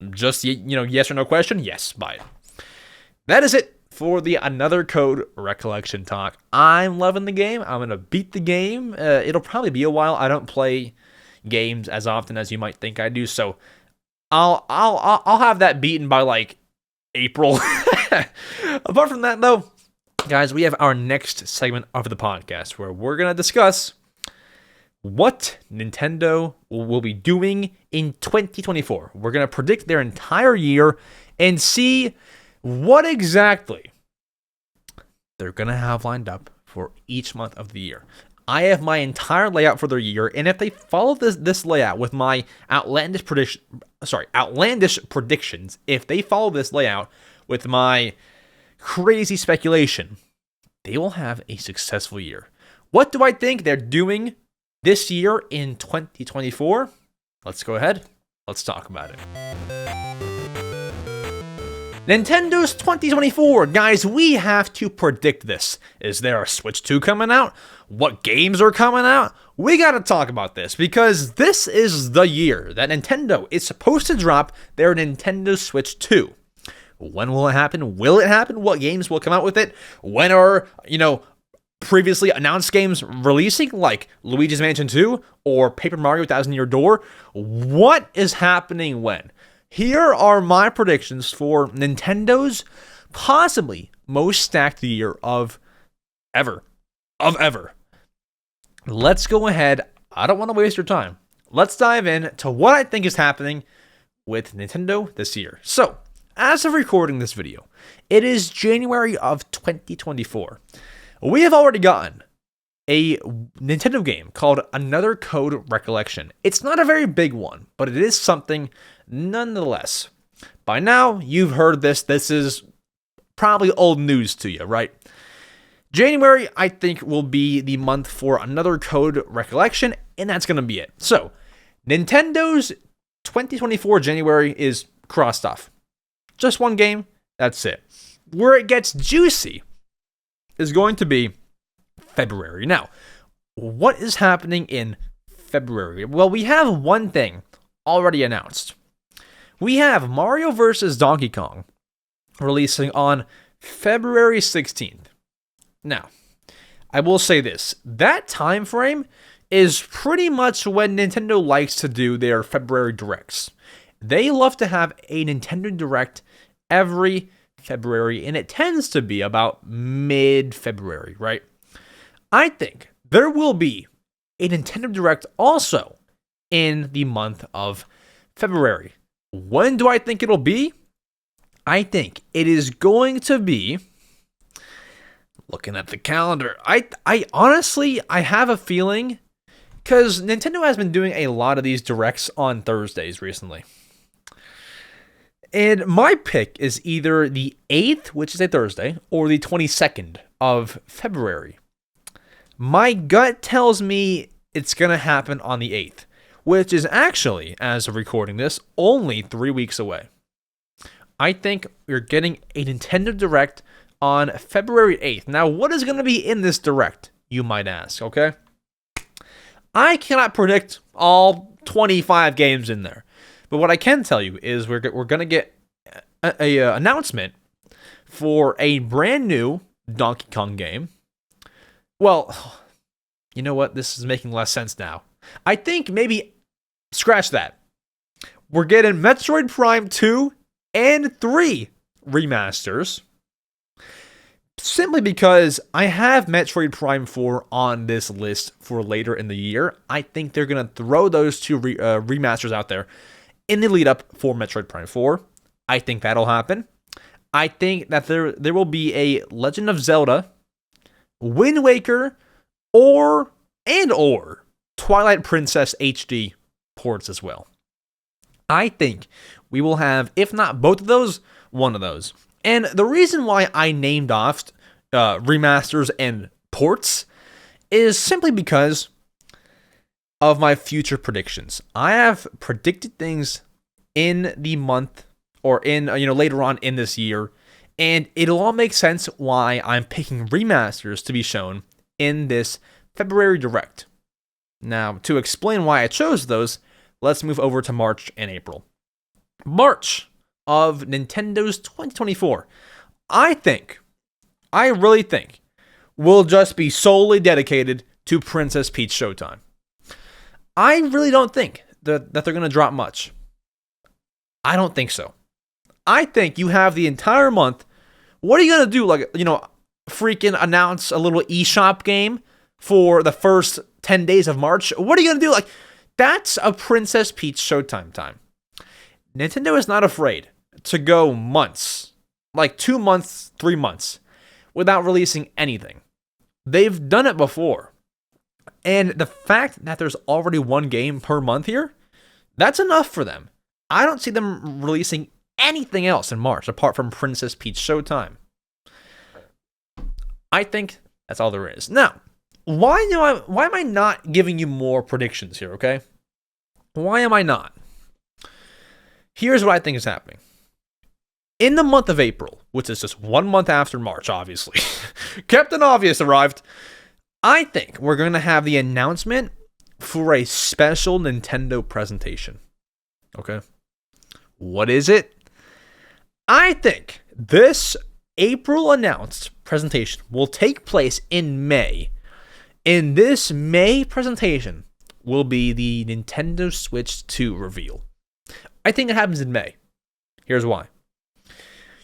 Just, yes or no question? Yes, buy it. That is it for the Another Code Recollection talk. I'm loving the game. I'm gonna beat the game. It'll probably be a while. I don't play games as often as you might think I do, so I'll have that beaten by like April. Apart from that, though, guys, we have our next segment of the podcast where we're gonna discuss what Nintendo will be doing in 2024. We're gonna predict their entire year and see what exactly they're going to have lined up for each month of the year. I have my entire layout for their year, and if they follow this layout with my outlandish predictions, if they follow this layout with my crazy speculation, they will have a successful year. What do I think they're doing this year in 2024? Let's go ahead. Let's talk about it. Nintendo's 2024. Guys, we have to predict this. Is there a Switch 2 coming out? What games are coming out? We gotta talk about this because this is the year that Nintendo is supposed to drop their Nintendo Switch 2. When will it happen? Will it happen? What games will come out with it? When are, previously announced games releasing, like Luigi's Mansion 2 or Paper Mario Thousand Year Door? What is happening when? Here are my predictions for Nintendo's possibly most stacked year of ever. Let's go ahead. I don't want to waste your time. Let's dive in to what I think is happening with Nintendo this year. So, as of recording this video, it is January of 2024. We have already gotten a Nintendo game called Another Code Recollection. It's not a very big one, but it is something nonetheless. By now, you've heard this. This is probably old news to you, right? January, I think, will be the month for Another Code Recollection, and that's going to be it. So, Nintendo's 2024 January is crossed off. Just one game, that's it. Where it gets juicy is going to be February. Now, what is happening in February? Well, we have one thing already announced. We have Mario vs. Donkey Kong releasing on February 16th. Now, I will say this. That time frame is pretty much when Nintendo likes to do their February Directs. They love to have a Nintendo Direct every February, and it tends to be about mid-February, right? I think there will be a Nintendo Direct also in the month of February. When do I think it'll be? I think it is going to be, looking at the calendar, I honestly, I have a feeling, because Nintendo has been doing a lot of these Directs on Thursdays recently. And my pick is either the 8th, which is a Thursday, or the 22nd of February. My gut tells me it's going to happen on the 8th, which is actually, as of recording this, only 3 weeks away. I think we're getting a Nintendo Direct on February 8th. Now, what is going to be in this Direct, you might ask, okay? I cannot predict all 25 games in there. But what I can tell you is we're going to get a announcement for a brand new Donkey Kong game. Well, you know what? This is making less sense now. I think maybe scratch that. We're getting Metroid Prime 2 and 3 remasters. Simply because I have Metroid Prime 4 on this list for later in the year. I think they're going to throw those two remasters out there in the lead up for Metroid Prime 4. I think that'll happen. I think that there will be a Legend of Zelda, Wind Waker, or Twilight Princess HD ports as well. I think we will have, if not both of those, one of those. And the reason why I named off remasters and ports is simply because of my future predictions. I have predicted things in the month or in later on in this year, and it'll all make sense why I'm picking remasters to be shown in this February Direct. Now, to explain why I chose those, let's move over to March and April. March of Nintendo's 2024. I really think, will just be solely dedicated to Princess Peach Showtime. I really don't think that they're going to drop much. I don't think so. I think you have the entire month. What are you going to do? Freaking announce a little eShop game for the first 10 days of March? What are you going to do? That's a Princess Peach Showtime time. Nintendo is not afraid to go months, 2 months, 3 months, without releasing anything. They've done it before. And the fact that there's already one game per month here, that's enough for them. I don't see them releasing anything else in March apart from Princess Peach Showtime. I think that's all there is. Now, why am I not giving you more predictions here, okay? Why am I not? Here's what I think is happening. In the month of April, which is just 1 month after March, obviously, Captain Obvious arrived. I think we're going to have the announcement for a special Nintendo presentation. Okay? What is it? I think this April announced presentation will take place in May. And this May presentation will be the Nintendo Switch 2 reveal. I think it happens in May. Here's why.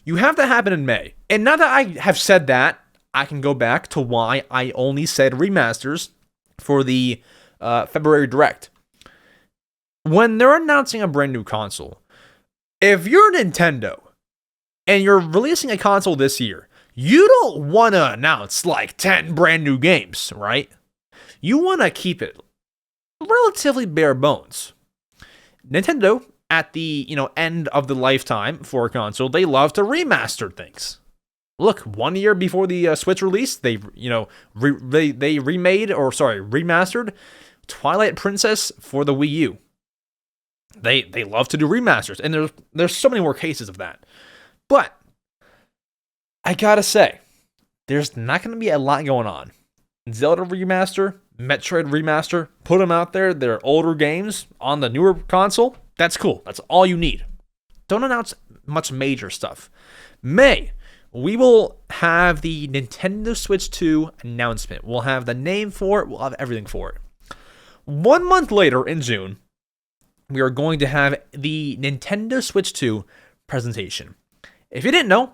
You have to happen in May. And now that I have said that, I can go back to why I only said remasters for the February Direct. When they're announcing a brand new console, if you're Nintendo and you're releasing a console this year, you don't want to announce 10 brand new games, right? You want to keep it relatively bare bones. Nintendo, at the end of the lifetime for a console, they love to remaster things. Look, 1 year before the Switch release, they remastered Twilight Princess for the Wii U. They love to do remasters, and there's so many more cases of that. But I gotta say, there's not gonna be a lot going on. Zelda remaster, Metroid remaster, put them out there. They're older games on the newer console. That's cool. That's all you need. Don't announce much major stuff. May, we will have the Nintendo Switch 2 announcement. We'll have the name for it. We'll have everything for it. 1 month later, in June, we are going to have the Nintendo Switch 2 presentation. If you didn't know,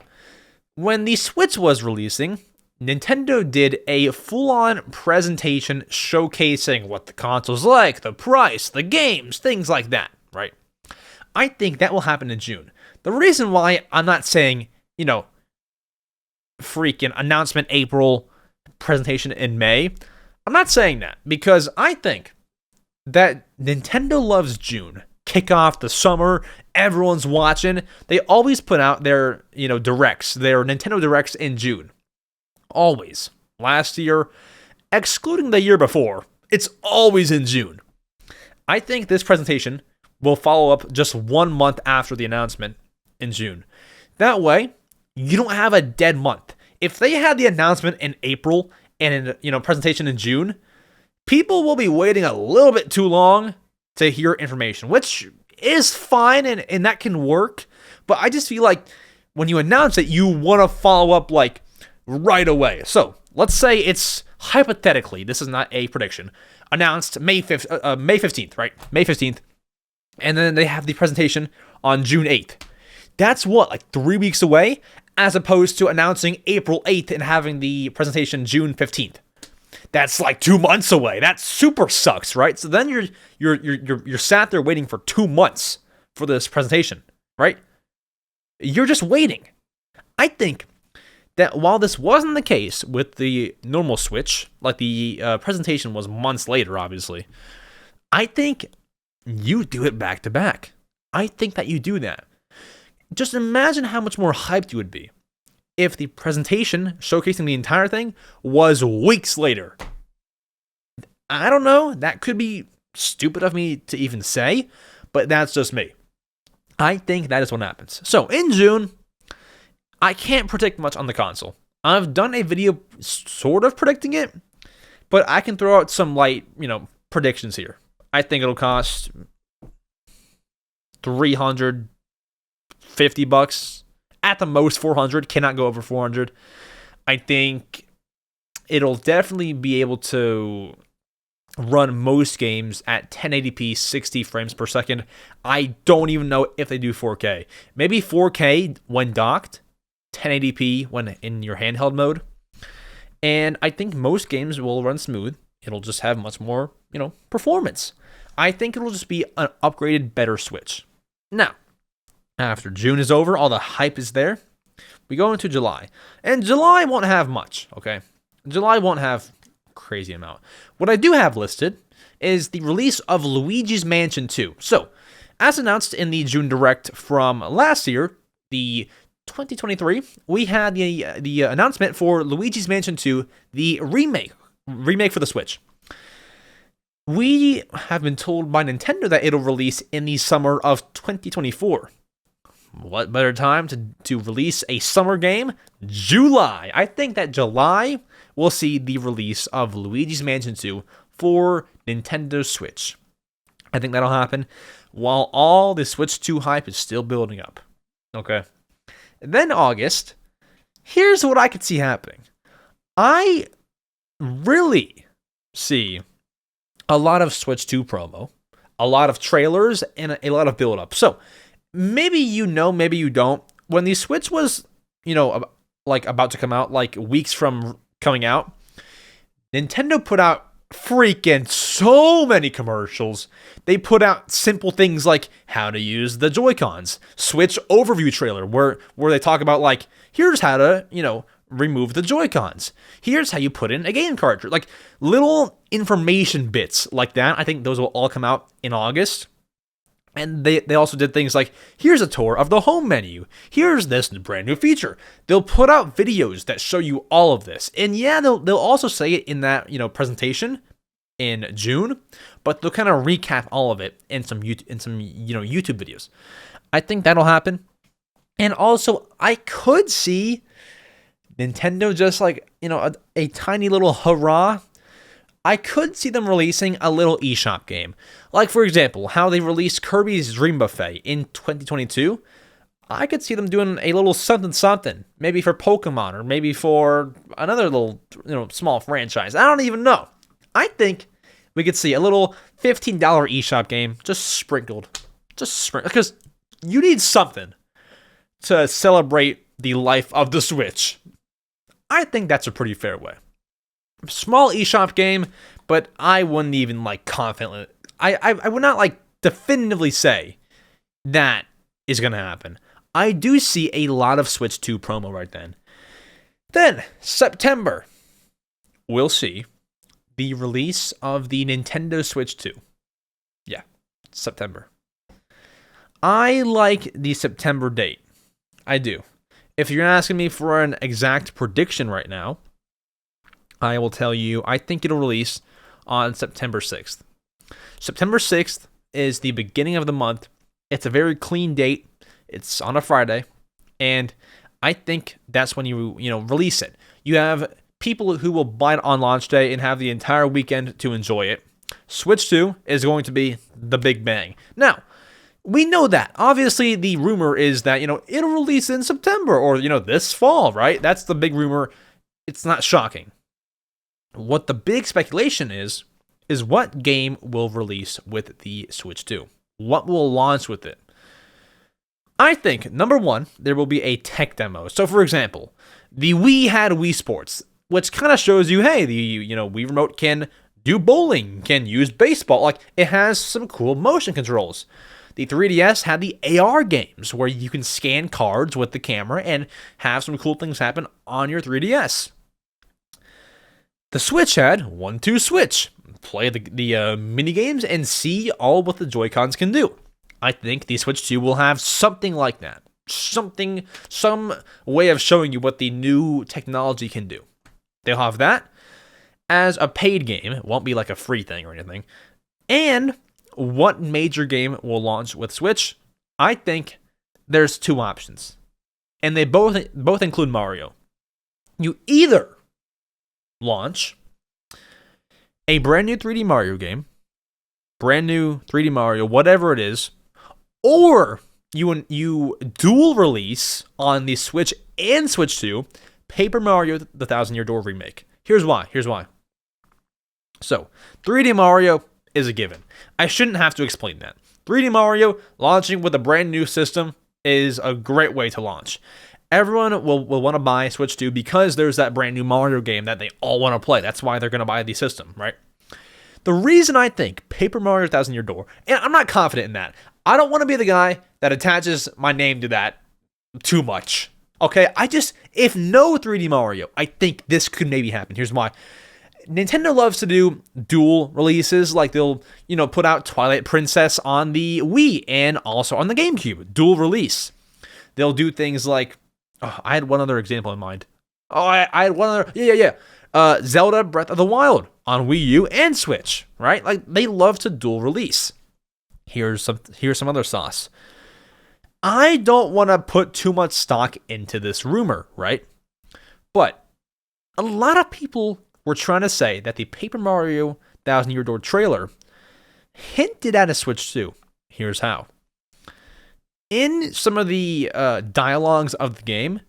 when the Switch was releasing, Nintendo did a full-on presentation showcasing what the console's like, the price, the games, things like that, right? I think that will happen in June. The reason why I'm not saying, freaking announcement April, presentation in May, I'm not saying that because I think that Nintendo loves June. Kick off the summer, everyone's watching. They always put out their, directs, their Nintendo Directs in June. Always. Last year, excluding the year before, it's always in June. I think this presentation will follow up just 1 month after the announcement in June. That way, you don't have a dead month. If they had the announcement in April and presentation in June, people will be waiting a little bit too long to hear information, which is fine and that can work. But I just feel like when you announce it, you want to follow up right away. So let's say it's hypothetically, this is not a prediction, announced May 15th, right? May 15th. And then they have the presentation on June 8th. That's 3 weeks away, as opposed to announcing April 8th and having the presentation June 15th. That's 2 months away. That super sucks, right? So then you're sat there waiting for 2 months for this presentation, right? You're just waiting. I think that while this wasn't the case with the normal Switch, the presentation was months later, obviously, I think you do it back to back. I think that you do that. Just imagine how much more hyped you would be if the presentation showcasing the entire thing was weeks later. I don't know. That could be stupid of me to even say, but that's just me. I think that is what happens. So in June, I can't predict much on the console. I've done a video sort of predicting it, but I can throw out some light, predictions here. I think it'll cost $350, at the most $400, cannot go over $400. I think it'll definitely be able to run most games at 1080p 60 frames per second. I don't even know if they do 4K. Maybe 4K when docked, 1080p when in your handheld mode. And I think most games will run smooth. It'll just have much more, performance. I think it'll just be an upgraded, better Switch. Now, after June is over, all the hype is there. We go into July. And July won't have much, okay? July won't have crazy amount. What I do have listed is the release of Luigi's Mansion 2. So, as announced in the June Direct from last year, the 2023, we had the announcement for Luigi's Mansion 2, the remake for the Switch. We have been told by Nintendo that it'll release in the summer of 2024. What better time to release a summer game? July. I think that July we'll see the release of Luigi's Mansion 2 for Nintendo Switch. I think that'll happen while all the Switch 2 hype is still building up. Okay. Then August, here's what I could see happening. I really see a lot of Switch 2 promo, a lot of trailers, and a lot of build-up. So, maybe maybe you don't. When the Switch was, about to come out, weeks from coming out, Nintendo put out freaking so many commercials. They put out simple things like how to use the Joy-Cons, Switch overview trailer where they talk about here's how to, remove the Joy-Cons. Here's how you put in a game cartridge. Little information bits like that. I think those will all come out in August. And they also did things like, here's a tour of the home menu. Here's this brand new feature. They'll put out videos that show you all of this. And yeah, they'll also say it in that, presentation in June, but they'll kind of recap all of it in some YouTube videos. I think that'll happen. And also, I could see Nintendo just a tiny little hurrah. I could see them releasing a little eShop game. For example, how they released Kirby's Dream Buffet in 2022. I could see them doing a little something, maybe for Pokemon, or maybe for another little, small franchise. I don't even know. I think we could see a little $15 eShop game just sprinkled. Because you need something to celebrate the life of the Switch. I think that's a pretty fair way. Small eShop game, but I wouldn't even like confidently. I would not like definitively say that is going to happen. I do see a lot of Switch 2 promo right then. Then, September, we'll see the release of the Nintendo Switch 2. Yeah, September. I like the September date. I do. If you're asking me for an exact prediction right now, I will tell you I think it'll release on September 6th. September 6th is the beginning of the month. It's a very clean date. It's on a Friday, and I think that's when you release it. You have people who will buy it on launch day and have the entire weekend to enjoy it. Switch 2 is going to be the big bang. Now, we know that. Obviously, the rumor is that, it'll release in September or, this fall, right? That's the big rumor. It's not shocking. What the big speculation is what game will release with the Switch 2? What will launch with it? I think, number one, there will be a tech demo. So, for example, the Wii had Wii Sports, which kind of shows you, hey, the Wii Remote can do bowling, can use baseball. Like, it has some cool motion controls. The 3DS had the AR games, where you can scan cards with the camera and have some cool things happen on your 3DS. The Switch had 1-2 Switch. Play the mini games and see all what the Joy-Cons can do. I think the Switch 2 will have something like that. Some way of showing you what the new technology can do. They'll have that as a paid game. It won't be like a free thing or anything. And what major game will launch with Switch? I think there's two options. And they both include Mario. You either launch a brand new 3D Mario game, brand new 3D Mario, whatever it is, or you dual release on the Switch and Switch 2 Paper Mario: The Thousand Year Door remake. Here's why. So, 3D Mario is a given. I shouldn't have to explain that. 3D Mario launching with a brand new system is a great way to launch. Everyone will want to buy Switch 2 because there's that brand new Mario game that they all want to play. That's why they're going to buy the system, right? The reason I think Paper Mario: Thousand Year Door, and I'm not confident in that. I don't want to be the guy that attaches my name to that too much. Okay, if no 3D Mario, I think this could maybe happen. Here's why. Nintendo loves to do dual releases, like they'll, put out Twilight Princess on the Wii and also on the GameCube. Dual release. They'll do things like, I had one other example in mind. I had one other, Zelda Breath of the Wild on Wii U and Switch, right? Like, they love to dual release. Here's some other sauce. I don't want to put too much stock into this rumor, right? But a lot of people were trying to say that the Paper Mario: Thousand Year Door trailer hinted at a Switch 2. Here's how. In some of the dialogues of the game,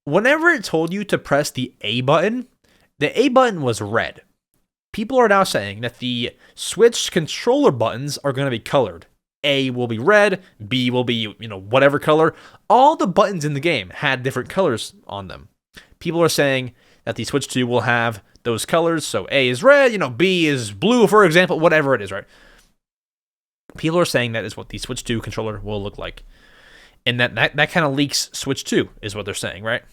whenever it told you to press the A button was red. People are now saying that the Switch controller buttons are going to be colored. A will be red, B will be, whatever color. All the buttons in the game had different colors on them. People are saying that the Switch 2 will have those colors, so A is red, B is blue, for example, whatever it is, right? People are saying that is what the Switch 2 controller will look like. And that kind of leaks Switch 2, is what they're saying, right?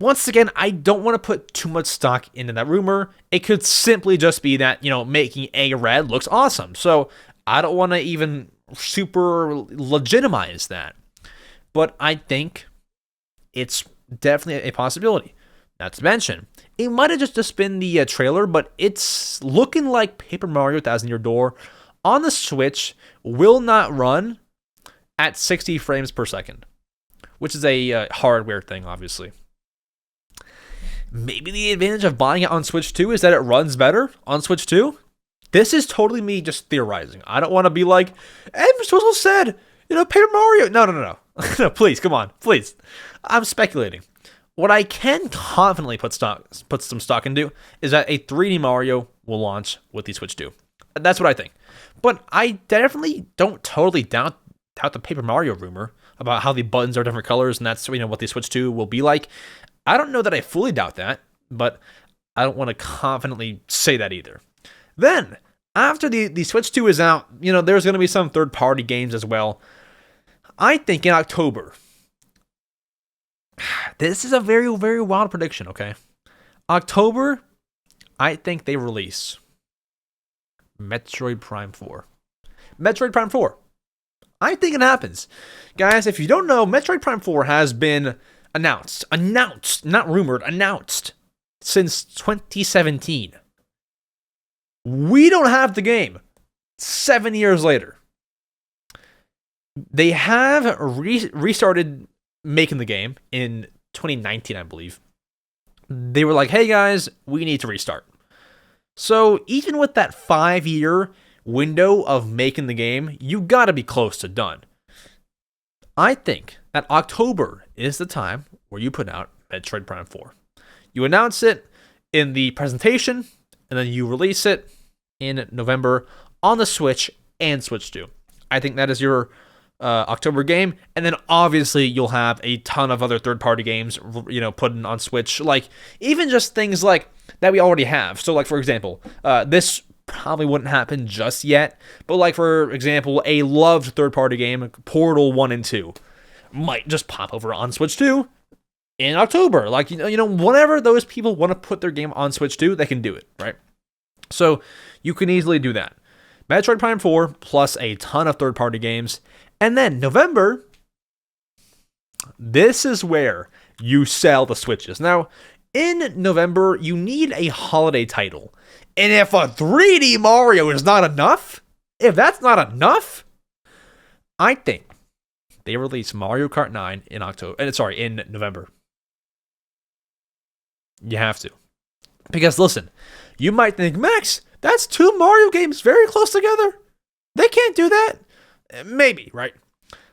Once again, I don't want to put too much stock into that rumor. It could simply just be that, making A red looks awesome. So I don't want to even super legitimize that. But I think it's definitely a possibility. Not to mention, it might have just been the trailer, but it's looking like Paper Mario: Thousand Year Door on the Switch will not run at 60 frames per second, which is a hardware thing, obviously. Maybe the advantage of buying it on Switch 2 is that it runs better on Switch 2. This is totally me just theorizing. I don't want to be like, EmSwizzle said, Paper Mario. No. No, please, come on, please. I'm speculating. What I can confidently put some stock into is that a 3D Mario will launch with the Switch 2. That's what I think. But I definitely don't totally doubt the Paper Mario rumor about how the buttons are different colors and that's what the Switch 2 will be like. I don't know that I fully doubt that, but I don't want to confidently say that either. Then, after the Switch 2 is out, there's going to be some third-party games as well. I think in October, this is a very, very wild prediction, okay? October, I think they release Metroid Prime 4. Metroid Prime 4. I think it happens. Guys, if you don't know, Metroid Prime 4 has been announced, not rumored, announced since 2017. We don't have the game 7 years later. They have restarted making the game in 2019, I believe. They were like, hey guys, we need to restart. So even with that 5-year window of making the game, you gotta be close to done. I think that October is the time where you put out Metroid Prime 4. You announce it in the presentation, and then you release it in November on the Switch and Switch 2. I think that is your October game, and then obviously you'll have a ton of other third-party games, put on Switch, like even just things like that we already have. So, like for example, this probably wouldn't happen just yet, but like for example, a loved third-party game, Portal 1 and 2, might just pop over on Switch 2 in October. Like whenever those people want to put their game on Switch 2, they can do it, right? So you can easily do that. Metroid Prime 4 plus a ton of third-party games. And then November, this is where you sell the Switches. Now, in November, you need a holiday title. And if a 3D Mario is not enough, if that's not enough, I think they release Mario Kart 9 in November. You have to. Because listen, you might think, Max, that's 2 Mario games very close together. They can't do that. Maybe, right?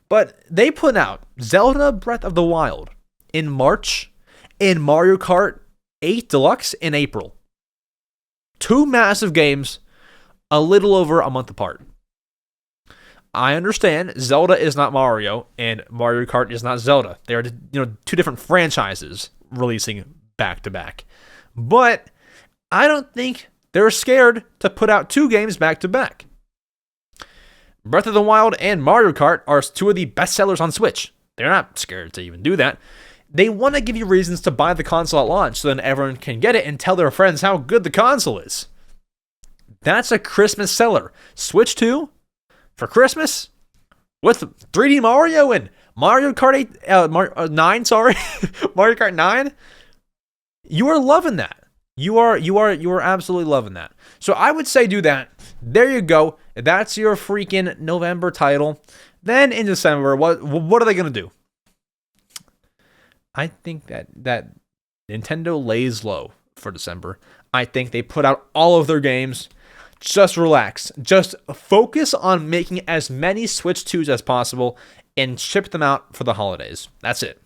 But they put out Zelda Breath of the Wild in March and Mario Kart 8 Deluxe in April. 2 massive games, a little over a month apart. I understand Zelda is not Mario and Mario Kart is not Zelda. They are 2 different franchises releasing back to back. But I don't think they're scared to put out 2 games back to back. Breath of the Wild and Mario Kart are 2 of the best sellers on Switch. They're not scared to even do that. They want to give you reasons to buy the console at launch so then everyone can get it and tell their friends how good the console is. That's a Christmas seller. Switch 2 for Christmas with 3D Mario and Mario Kart 9, Mario Kart 9. You are loving that. You are absolutely loving that. So I would say do that. There you go. That's your freaking November title. Then in December, what are they going to do? I think that Nintendo lays low for December. I think they put out all of their games. Just relax. Just focus on making as many Switch 2s as possible and ship them out for the holidays. That's it.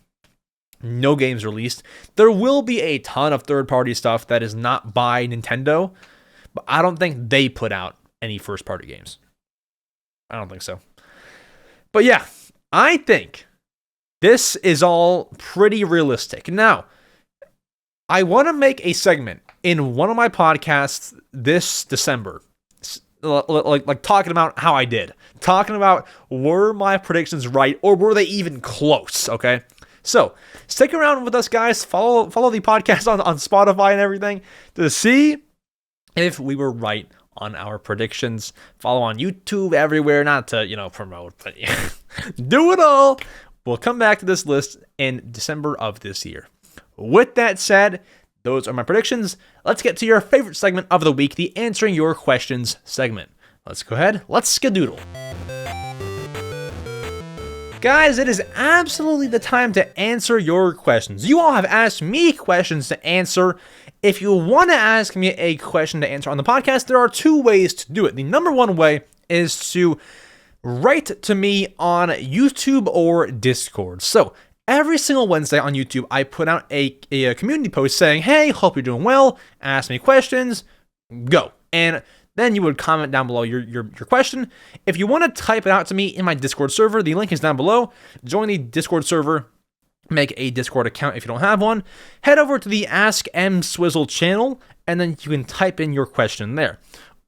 No games released. There will be a ton of third-party stuff that is not by Nintendo, but I don't think they put out any first-party games. I don't think so. But yeah, I think this is all pretty realistic. Now, I want to make a segment in one of my podcasts this December, like talking about how I did. Talking about were my predictions right or were they even close, okay? So, stick around with us, guys. Follow the podcast on Spotify and everything to see if we were right on our predictions. Follow on YouTube everywhere, not to, promote, but do it all. We'll come back to this list in December of this year. With that said, those are my predictions. Let's get to your favorite segment of the week, the Answering Your Questions segment. Let's go ahead. Let's skadoodle. Guys, it is absolutely the time to answer your questions. You all have asked me questions to answer. If you want to ask me a question to answer on the podcast, there are 2 ways to do it. The number 1 way is to write to me on YouTube or Discord. So every single Wednesday on YouTube, I put out a community post saying, hey, hope you're doing well, ask me questions, go. And then you would comment down below your question. If you want to type it out to me in my Discord server, the link is down below. Join the Discord server. make a Discord account if you don't have one. Head over to the Ask EmSwizzle channel, and then you can type in your question there.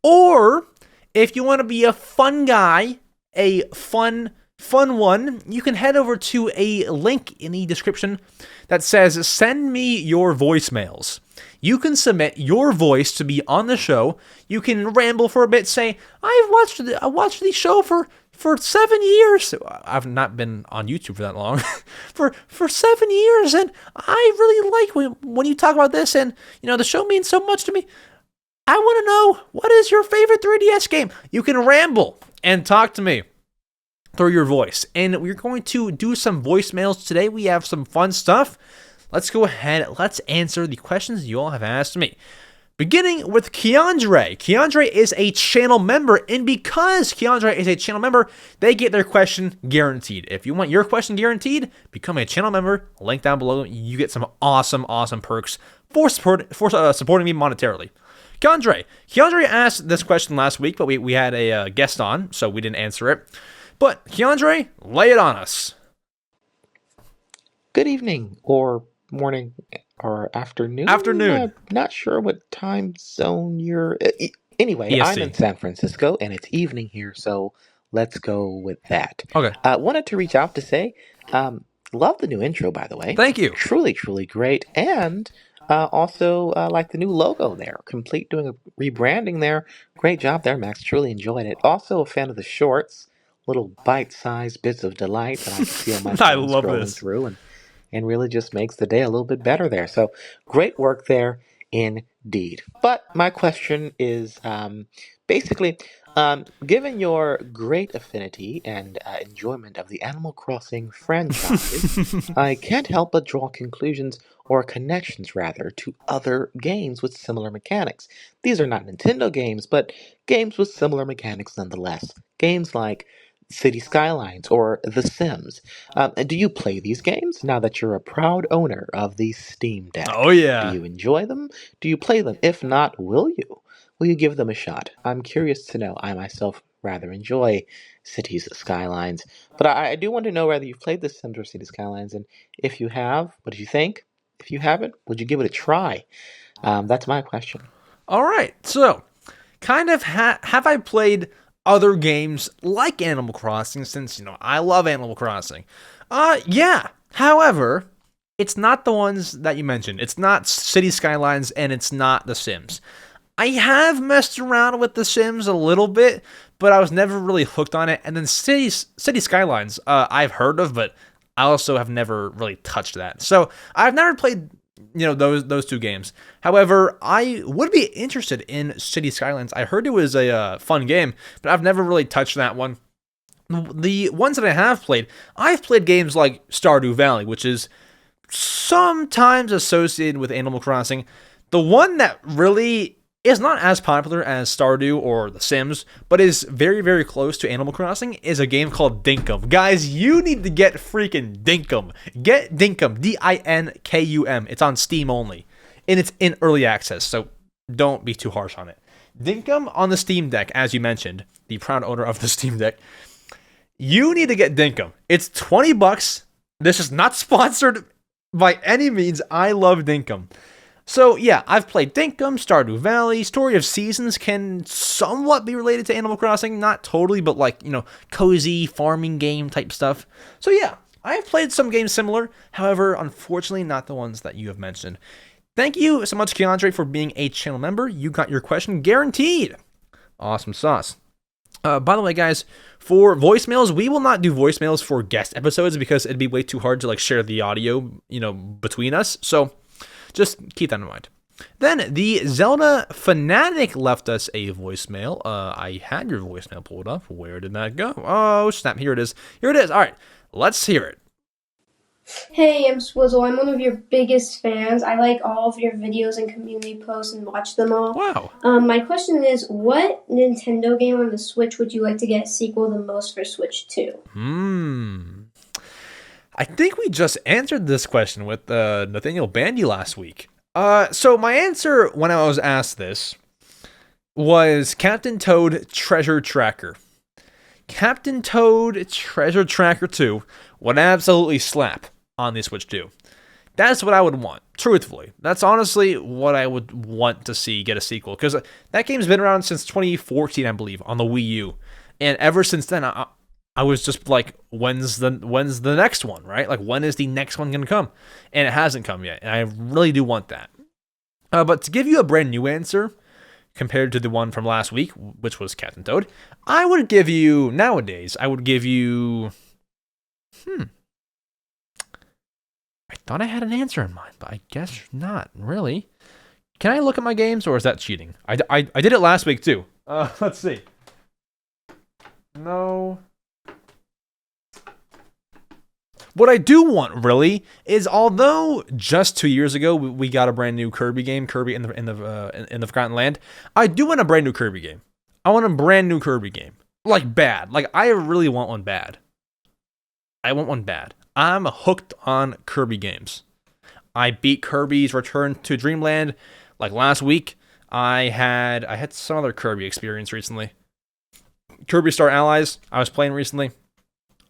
Or, if you want to be a fun guy, a fun one, you can head over to a link in the description that says, send me your voicemails. You can submit your voice to be on the show. You can ramble for a bit, say, I watched the show for 7 years. I've not been on YouTube for that long. for 7 years, and I really like when you talk about this, and the show means so much to me. I want to know, what is your favorite 3DS game? You can ramble and talk to me through your voice. And we're going to do some voicemails today. We have some fun stuff. Let's go ahead. Let's answer the questions you all have asked me. Beginning with Keandre. Keandre is a channel member, and because Keandre is a channel member, they get their question guaranteed. If you want your question guaranteed, become a channel member. Link down below. You get some awesome perks for supporting me monetarily. Keandre asked this question last week, but we had a guest on, so we didn't answer it. But Keandre, lay it on us. Good evening, or morning, or afternoon. Not sure what time zone you're. Anyway, EST. I'm in San Francisco, and it's evening here, so let's go with that. Okay. Wanted to reach out to say, love the new intro, by the way. Thank you. Truly great, and also like the new logo there. Complete doing a rebranding there. Great job there, Max. Truly enjoyed it. Also a fan of the shorts. Little bite-sized bits of delight that I can see on my phone I love scrolling this. through, and really just makes the day a little bit better there. So great work there indeed. But my question is basically, given your great affinity and enjoyment of the Animal Crossing franchise, I can't help but draw conclusions or connections rather to other games with similar mechanics. These are not Nintendo games, but games with similar mechanics nonetheless. Games like City Skylines or The Sims. Do you play these games now that you're a proud owner of the Steam Deck? Oh, yeah. Do you enjoy them? Do you play them? If not, will you? Will you give them a shot? I'm curious to know. I myself rather enjoy Cities Skylines, but I do want to know whether you've played The Sims or City Skylines, and if you have, what did you think? If you haven't, would you give it a try? That's my question. All right. So, kind of have I played other games like Animal Crossing, since I love Animal Crossing? Yeah. However, it's not the ones that you mentioned. It's not City Skylines, and it's not The Sims. I have messed around with The Sims a little bit, but I was never really hooked on it. And then City Skylines, I've heard of, but I also have never really touched that. So I've never played those two games. However, I would be interested in City Skylines. I heard it was a fun game, but I've never really touched that one. The ones that I have played, I've played games like Stardew Valley, which is sometimes associated with Animal Crossing. The one that really is not as popular as Stardew or The Sims, but is very, very close to Animal Crossing, is a game called Dinkum. Guys, you need to get freaking Dinkum. Get Dinkum, Dinkum. It's on Steam only, and it's in early access, so don't be too harsh on it. Dinkum on the Steam Deck, as you mentioned, the proud owner of the Steam Deck. You need to get Dinkum. It's $20. This is not sponsored by any means. I love Dinkum. So, yeah, I've played Dinkum, Stardew Valley. Story of Seasons can somewhat be related to Animal Crossing. Not totally, but cozy farming game type stuff. So, yeah, I've played some games similar. However, unfortunately, not the ones that you have mentioned. Thank you so much, Keandre, for being a channel member. You got your question guaranteed. Awesome sauce. By the way, guys, for voicemails, we will not do voicemails for guest episodes because it'd be way too hard to share the audio, between us. So just keep that in mind. Then the Zelda Fanatic left us a voicemail. I had your voicemail pulled up. Where did that go? Oh, snap. Here it is. All right. Let's hear it. Hey, EmSwizzle. I'm one of your biggest fans. I like all of your videos and community posts and watch them all. Wow. My question is, what Nintendo game on the Switch would you like to get a sequel the most for Switch 2? I think we just answered this question with Nathaniel Bandy last week. So my answer when I was asked this was Captain Toad Treasure Tracker. Captain Toad Treasure Tracker 2 would absolutely slap. on the Switch 2. That's what I would want, truthfully. That's honestly what I would want to see get a sequel, because that game's been around since 2014, I believe, on the Wii U. And ever since then, I was just like, when's the next one, right? Like, when is the next one going to come? And it hasn't come yet, and I really do want that. But to give you a brand new answer, compared to the one from last week, which was Captain Toad, I would give you, nowadays, I thought I had an answer in mind, but I guess not, really. Can I look at my games, or is that cheating? I did it last week, too. Let's see. No. What I do want, really, is although just 2 years ago we got a brand new Kirby game, Kirby in the Forgotten Land, I do want a brand new Kirby game. I want a brand new Kirby game, like bad. Like I really want one bad. I want one bad. I'm hooked on Kirby games. I beat Kirby's Return to Dreamland like last week. I had some other Kirby experience recently. Kirby Star Allies I was playing recently.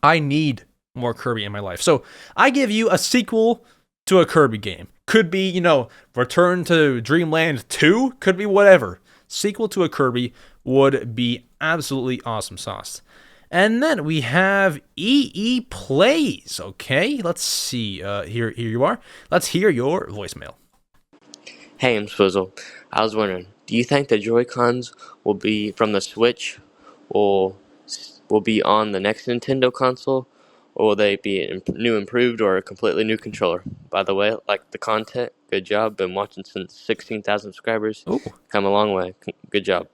I need more Kirby in my life. So I give you a sequel to a Kirby game. Could be, Return to Dreamland 2. Could be whatever. Sequel to a Kirby would be absolutely awesome sauce. And then we have EE Plays. Okay, let's see. Here you are. Let's hear your voicemail. Hey, EmSwizzle. I was wondering, do you think the Joy-Cons will be from the Switch, or will be on the next Nintendo console, or will they be new improved or a completely new controller? By the way, like the content, good job. Been watching since 16,000 subscribers. Ooh. Come a long way. Good job.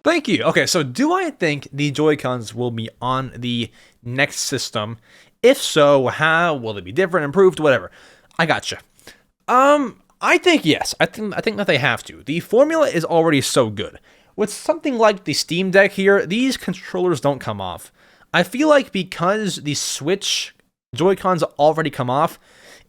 Thank you. Okay, so do I think the Joy-Cons will be on the next system? If so, how will they be different, improved, whatever? I gotcha. I think yes. I think that they have to. The formula is already so good. With something like the Steam Deck here, these controllers don't come off. I feel like because the Switch Joy-Cons already come off,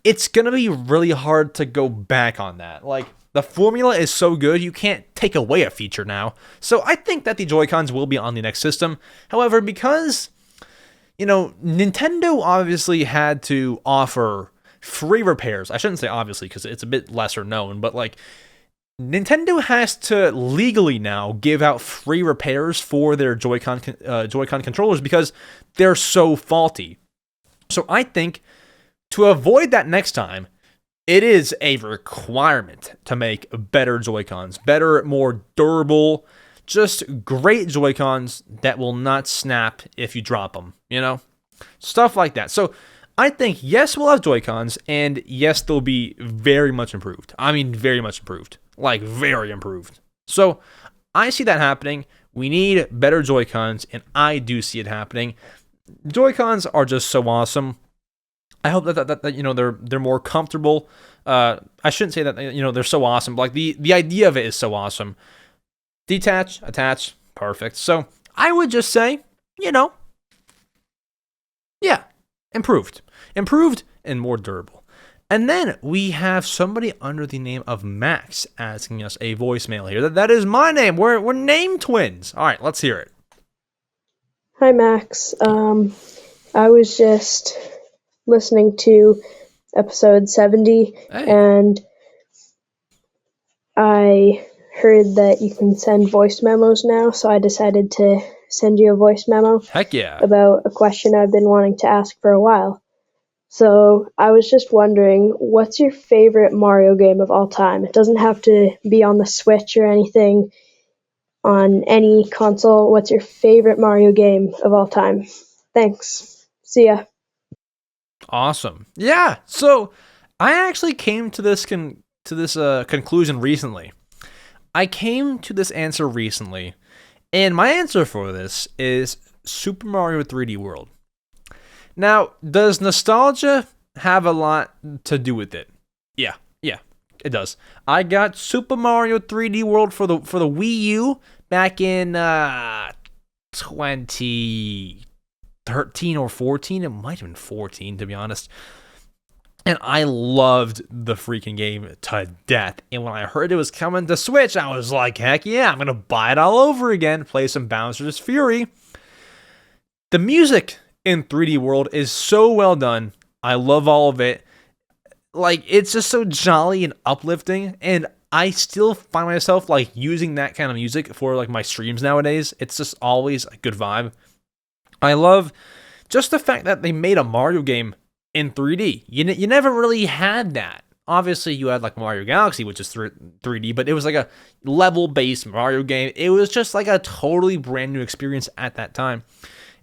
it's gonna be really hard to go back on that. Like, the formula is so good, you can't take away a feature now. So I think that the Joy-Cons will be on the next system. However, because, Nintendo obviously had to offer free repairs. I shouldn't say obviously, because it's a bit lesser known, but like, Nintendo has to legally now give out free repairs for their Joy-Con controllers because they're so faulty. So I think to avoid that next time, it is a requirement to make better Joy-Cons, better, more durable, just great Joy-Cons that will not snap if you drop them, Stuff like that. So I think, yes, we'll have Joy-Cons, and yes, they'll be very much improved. I mean, very much improved. Like, very improved. So I see that happening. We need better Joy-Cons, and I do see it happening. Joy-Cons are just so awesome. I hope that they're more comfortable. I shouldn't say that they're so awesome. Like the idea of it is so awesome. Detach, attach, perfect. So I would just say, yeah, improved and more durable. And then we have somebody under the name of Max asking us a voicemail here. That is my name. We're name twins. All right, let's hear it. Hi, Max. I was just listening to episode 70, and I heard that you can send voice memos now, so I decided to send you a voice memo. Heck yeah. About a question I've been wanting to ask for a while. So I was just wondering, what's your favorite Mario game of all time? It doesn't have to be on the Switch or anything, on any console. What's your favorite Mario game of all time? Thanks. See ya. Awesome. Yeah. So I actually came to this conclusion recently. I came to this answer recently, and my answer for this is Super Mario 3D World. Now, does nostalgia have a lot to do with it? Yeah, it does. I got Super Mario 3D World for the Wii U back in 2013 or 14. It might have been 14, to be honest. And I loved the freaking game to death. And when I heard it was coming to Switch, I was like, heck yeah, I'm going to buy it all over again. Play some Bowser's Fury. The music in 3D World is so well done. I love all of it. Like, it's just so jolly and uplifting, and I still find myself, like, using that kind of music for, like, my streams nowadays. It's just always a good vibe. I love just the fact that they made a Mario game in 3D. You never really had that. Obviously, you had, like, Mario Galaxy, which is 3D, but it was, like, a level-based Mario game. It was just, like, a totally brand new experience at that time.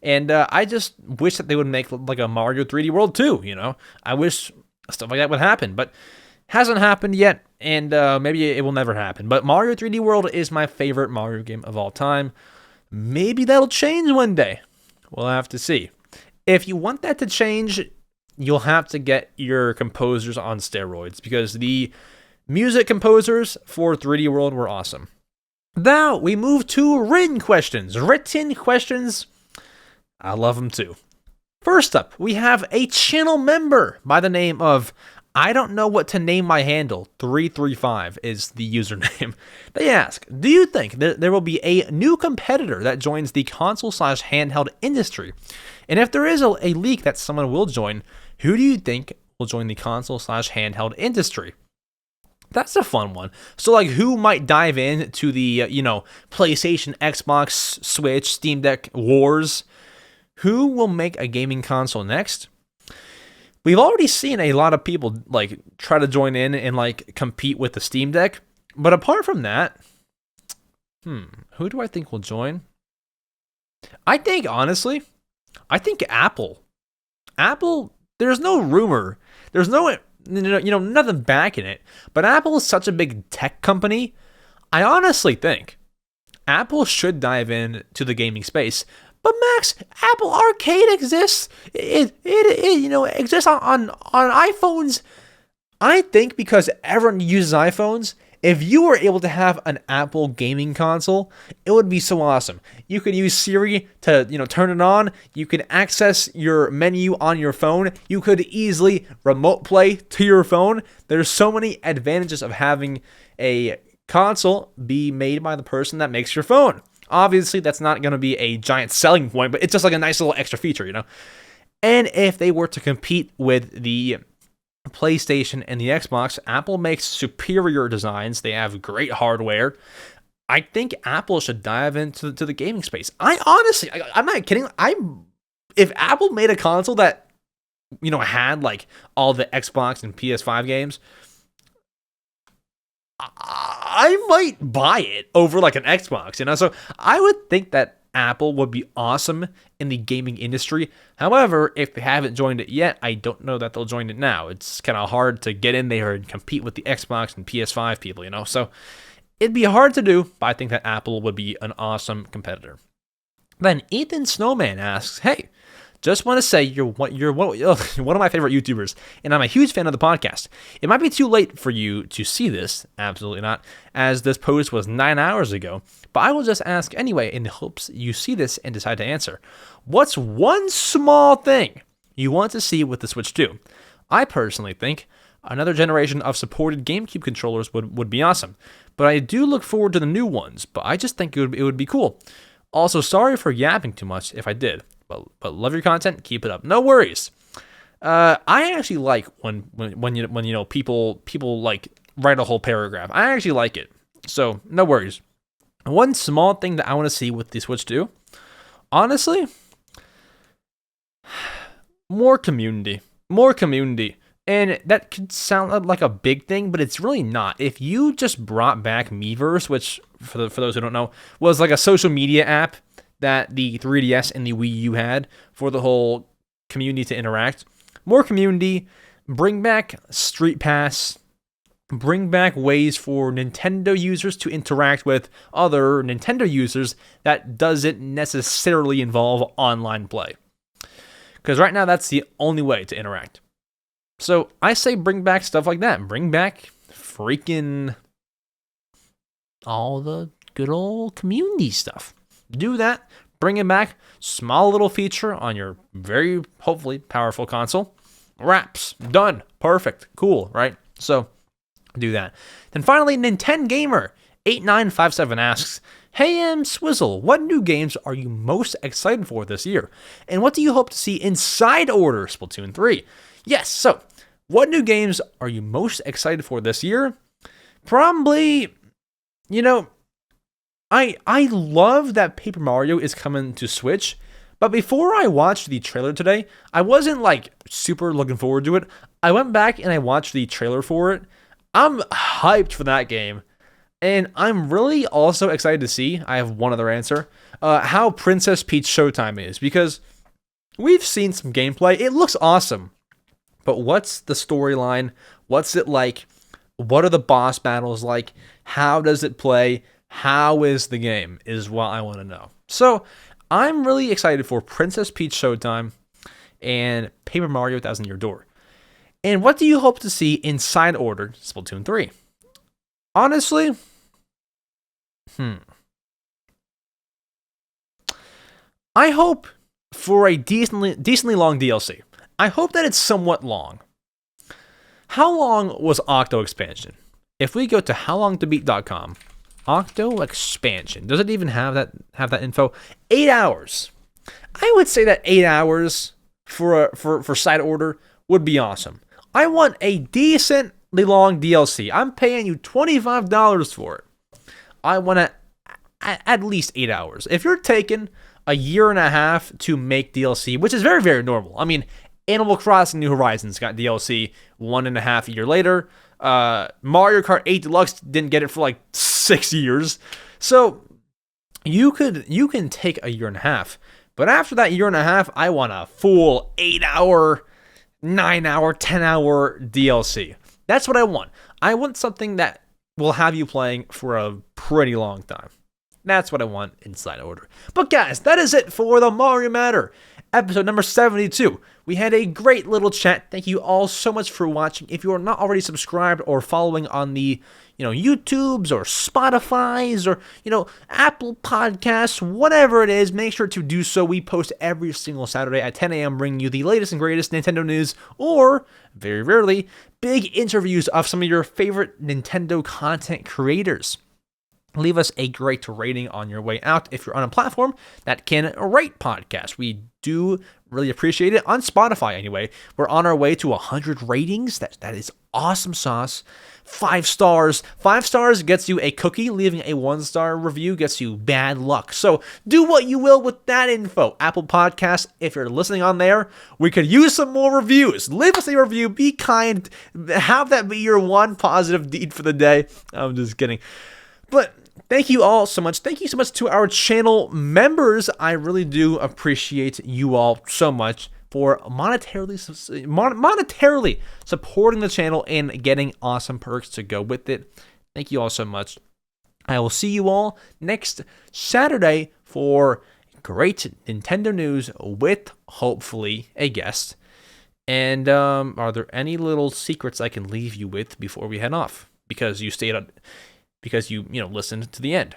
And I just wish that they would make, like, a Mario 3D World too, you know? I wish stuff like that would happen, but hasn't happened yet, and maybe it will never happen. But Mario 3D World is my favorite Mario game of all time. Maybe that'll change one day. We'll have to see. If you want that to change, you'll have to get your composers on steroids, because the music composers for 3D World were awesome. Now, we move to written questions. Written questions, I love them too. First up, we have a channel member by the name of I don't know what to name my handle. 335 is the username. They ask, do you think there will be a new competitor that joins the console/handheld industry? And if there is a leak that someone will join, who do you think will join the console/handheld industry? That's a fun one. So, like, who might dive in to the, PlayStation, Xbox, Switch, Steam Deck wars? Who will make a gaming console next? We've already seen a lot of people, like, try to join in and, like, compete with the Steam Deck. But apart from that, who do I think will join? I think Apple. Apple, there's no rumor. There's no, nothing backing it. But Apple is such a big tech company. I honestly think Apple should dive in to the gaming space. But Max, Apple Arcade exists. It exists on iPhones. I think because everyone uses iPhones, if you were able to have an Apple gaming console, it would be so awesome. You could use Siri to, turn it on. You could access your menu on your phone. You could easily remote play to your phone. There's so many advantages of having a console be made by the person that makes your phone. Obviously, that's not going to be a giant selling point, but it's just like a nice little extra feature, And if they were to compete with the PlayStation and the Xbox, Apple makes superior designs. They have great hardware. I think Apple should dive into the gaming space. I'm not kidding. If Apple made a console that, had like all the Xbox and PS5 games, I might buy it over like an Xbox, So I would think that Apple would be awesome in the gaming industry. However, if they haven't joined it yet, I don't know that they'll join it now. It's kind of hard to get in there and compete with the Xbox and PS5 people, So it'd be hard to do, but I think that Apple would be an awesome competitor. Then Ethan Snowman asks, hey, just want to say you're one of my favorite YouTubers, and I'm a huge fan of the podcast. It might be too late for you to see this, absolutely not, as this post was 9 hours ago, but I will just ask anyway in the hopes you see this and decide to answer. What's one small thing you want to see with the Switch 2? I personally think another generation of supported GameCube controllers would be awesome, but I do look forward to the new ones, but I just think it would be cool. Also, sorry for yapping too much if I did. But love your content, keep it up. No worries. I actually like when people like write a whole paragraph. I actually like it. So no worries. One small thing that I want to see with the Switch 2, honestly, more community. And that could sound like a big thing, but it's really not. If you just brought back Miiverse, which for those who don't know was like a social media app that the 3DS and the Wii U had for the whole community to interact. More community, bring back Street Pass, bring back ways for Nintendo users to interact with other Nintendo users that doesn't necessarily involve online play. Because right now, that's the only way to interact. So I say bring back stuff like that. Bring back freaking all the good old community stuff. Do that, bring it back, small little feature on your very, hopefully, powerful console. Wraps, done, perfect, cool, right? So, do that. Then finally, Nintendo Gamer 8957 asks, hey EmSwizzle, what new games are you most excited for this year? And what do you hope to see inside Order Splatoon 3? Yes, so what new games are you most excited for this year? Probably, I love that Paper Mario is coming to Switch, but before I watched the trailer today, I wasn't like super looking forward to it. I went back and I watched the trailer for it. I'm hyped for that game. And I'm really also excited to see, I have one other answer, how Princess Peach Showtime is, because we've seen some gameplay. It looks awesome. But what's the storyline? What's it like? What are the boss battles like? How does it play? How is the game? Is what I want to know. So I'm really excited for Princess Peach Showtime and Paper Mario Thousand Year Door. And what do you hope to see in Side Order Splatoon 3? Honestly, I hope for a decently long DLC. I hope that it's somewhat long. How long was Octo Expansion? If we go to howlongtobeat.com, Octo Expansion, does it even have that info? 8 hours. I would say that 8 hours for Side Order would be awesome. I want a decently long DLC. I'm paying you $25 for it. I want at least 8 hours. If you're taking a year and a half to make DLC, which is very, very normal. I mean, Animal Crossing New Horizons got DLC 1.5 years later. Mario Kart 8 Deluxe didn't get it for like 6 years. So you can take a year and a half. But after that year and a half, I want a full 8 hour, 9 hour, 10 hour DLC. That's what I want. I want something that will have you playing for a pretty long time. That's what I want in Side Order. But guys, that is it for the Mario Matter, episode number 72. We had a great little chat. Thank you all so much for watching. If you are not already subscribed or following on the, YouTubes or Spotify's or, Apple Podcasts, whatever it is, make sure to do so. We post every single Saturday at 10 a.m. bringing you the latest and greatest Nintendo news or, very rarely, big interviews of some of your favorite Nintendo content creators. Leave us a great rating on your way out if you're on a platform that can rate podcasts. We do really appreciate it. On Spotify, anyway, we're on our way to 100 ratings. That is awesome sauce. 5 stars. 5 stars gets you a cookie. Leaving a 1-star review gets you bad luck. So do what you will with that info. Apple Podcasts, if you're listening on there, we could use some more reviews. Leave us a review. Be kind. Have that be your one positive deed for the day. I'm just kidding. But thank you all so much. Thank you so much to our channel members. I really do appreciate you all so much for monetarily supporting the channel and getting awesome perks to go with it. Thank you all so much. I will see you all next Saturday for great Nintendo news with hopefully a guest. And are there any little secrets I can leave you with before we head off? Because you stayed on. Because you listened to the end.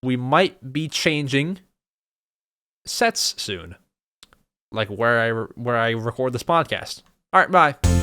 We might be changing sets soon, like where I record this podcast. All right, bye.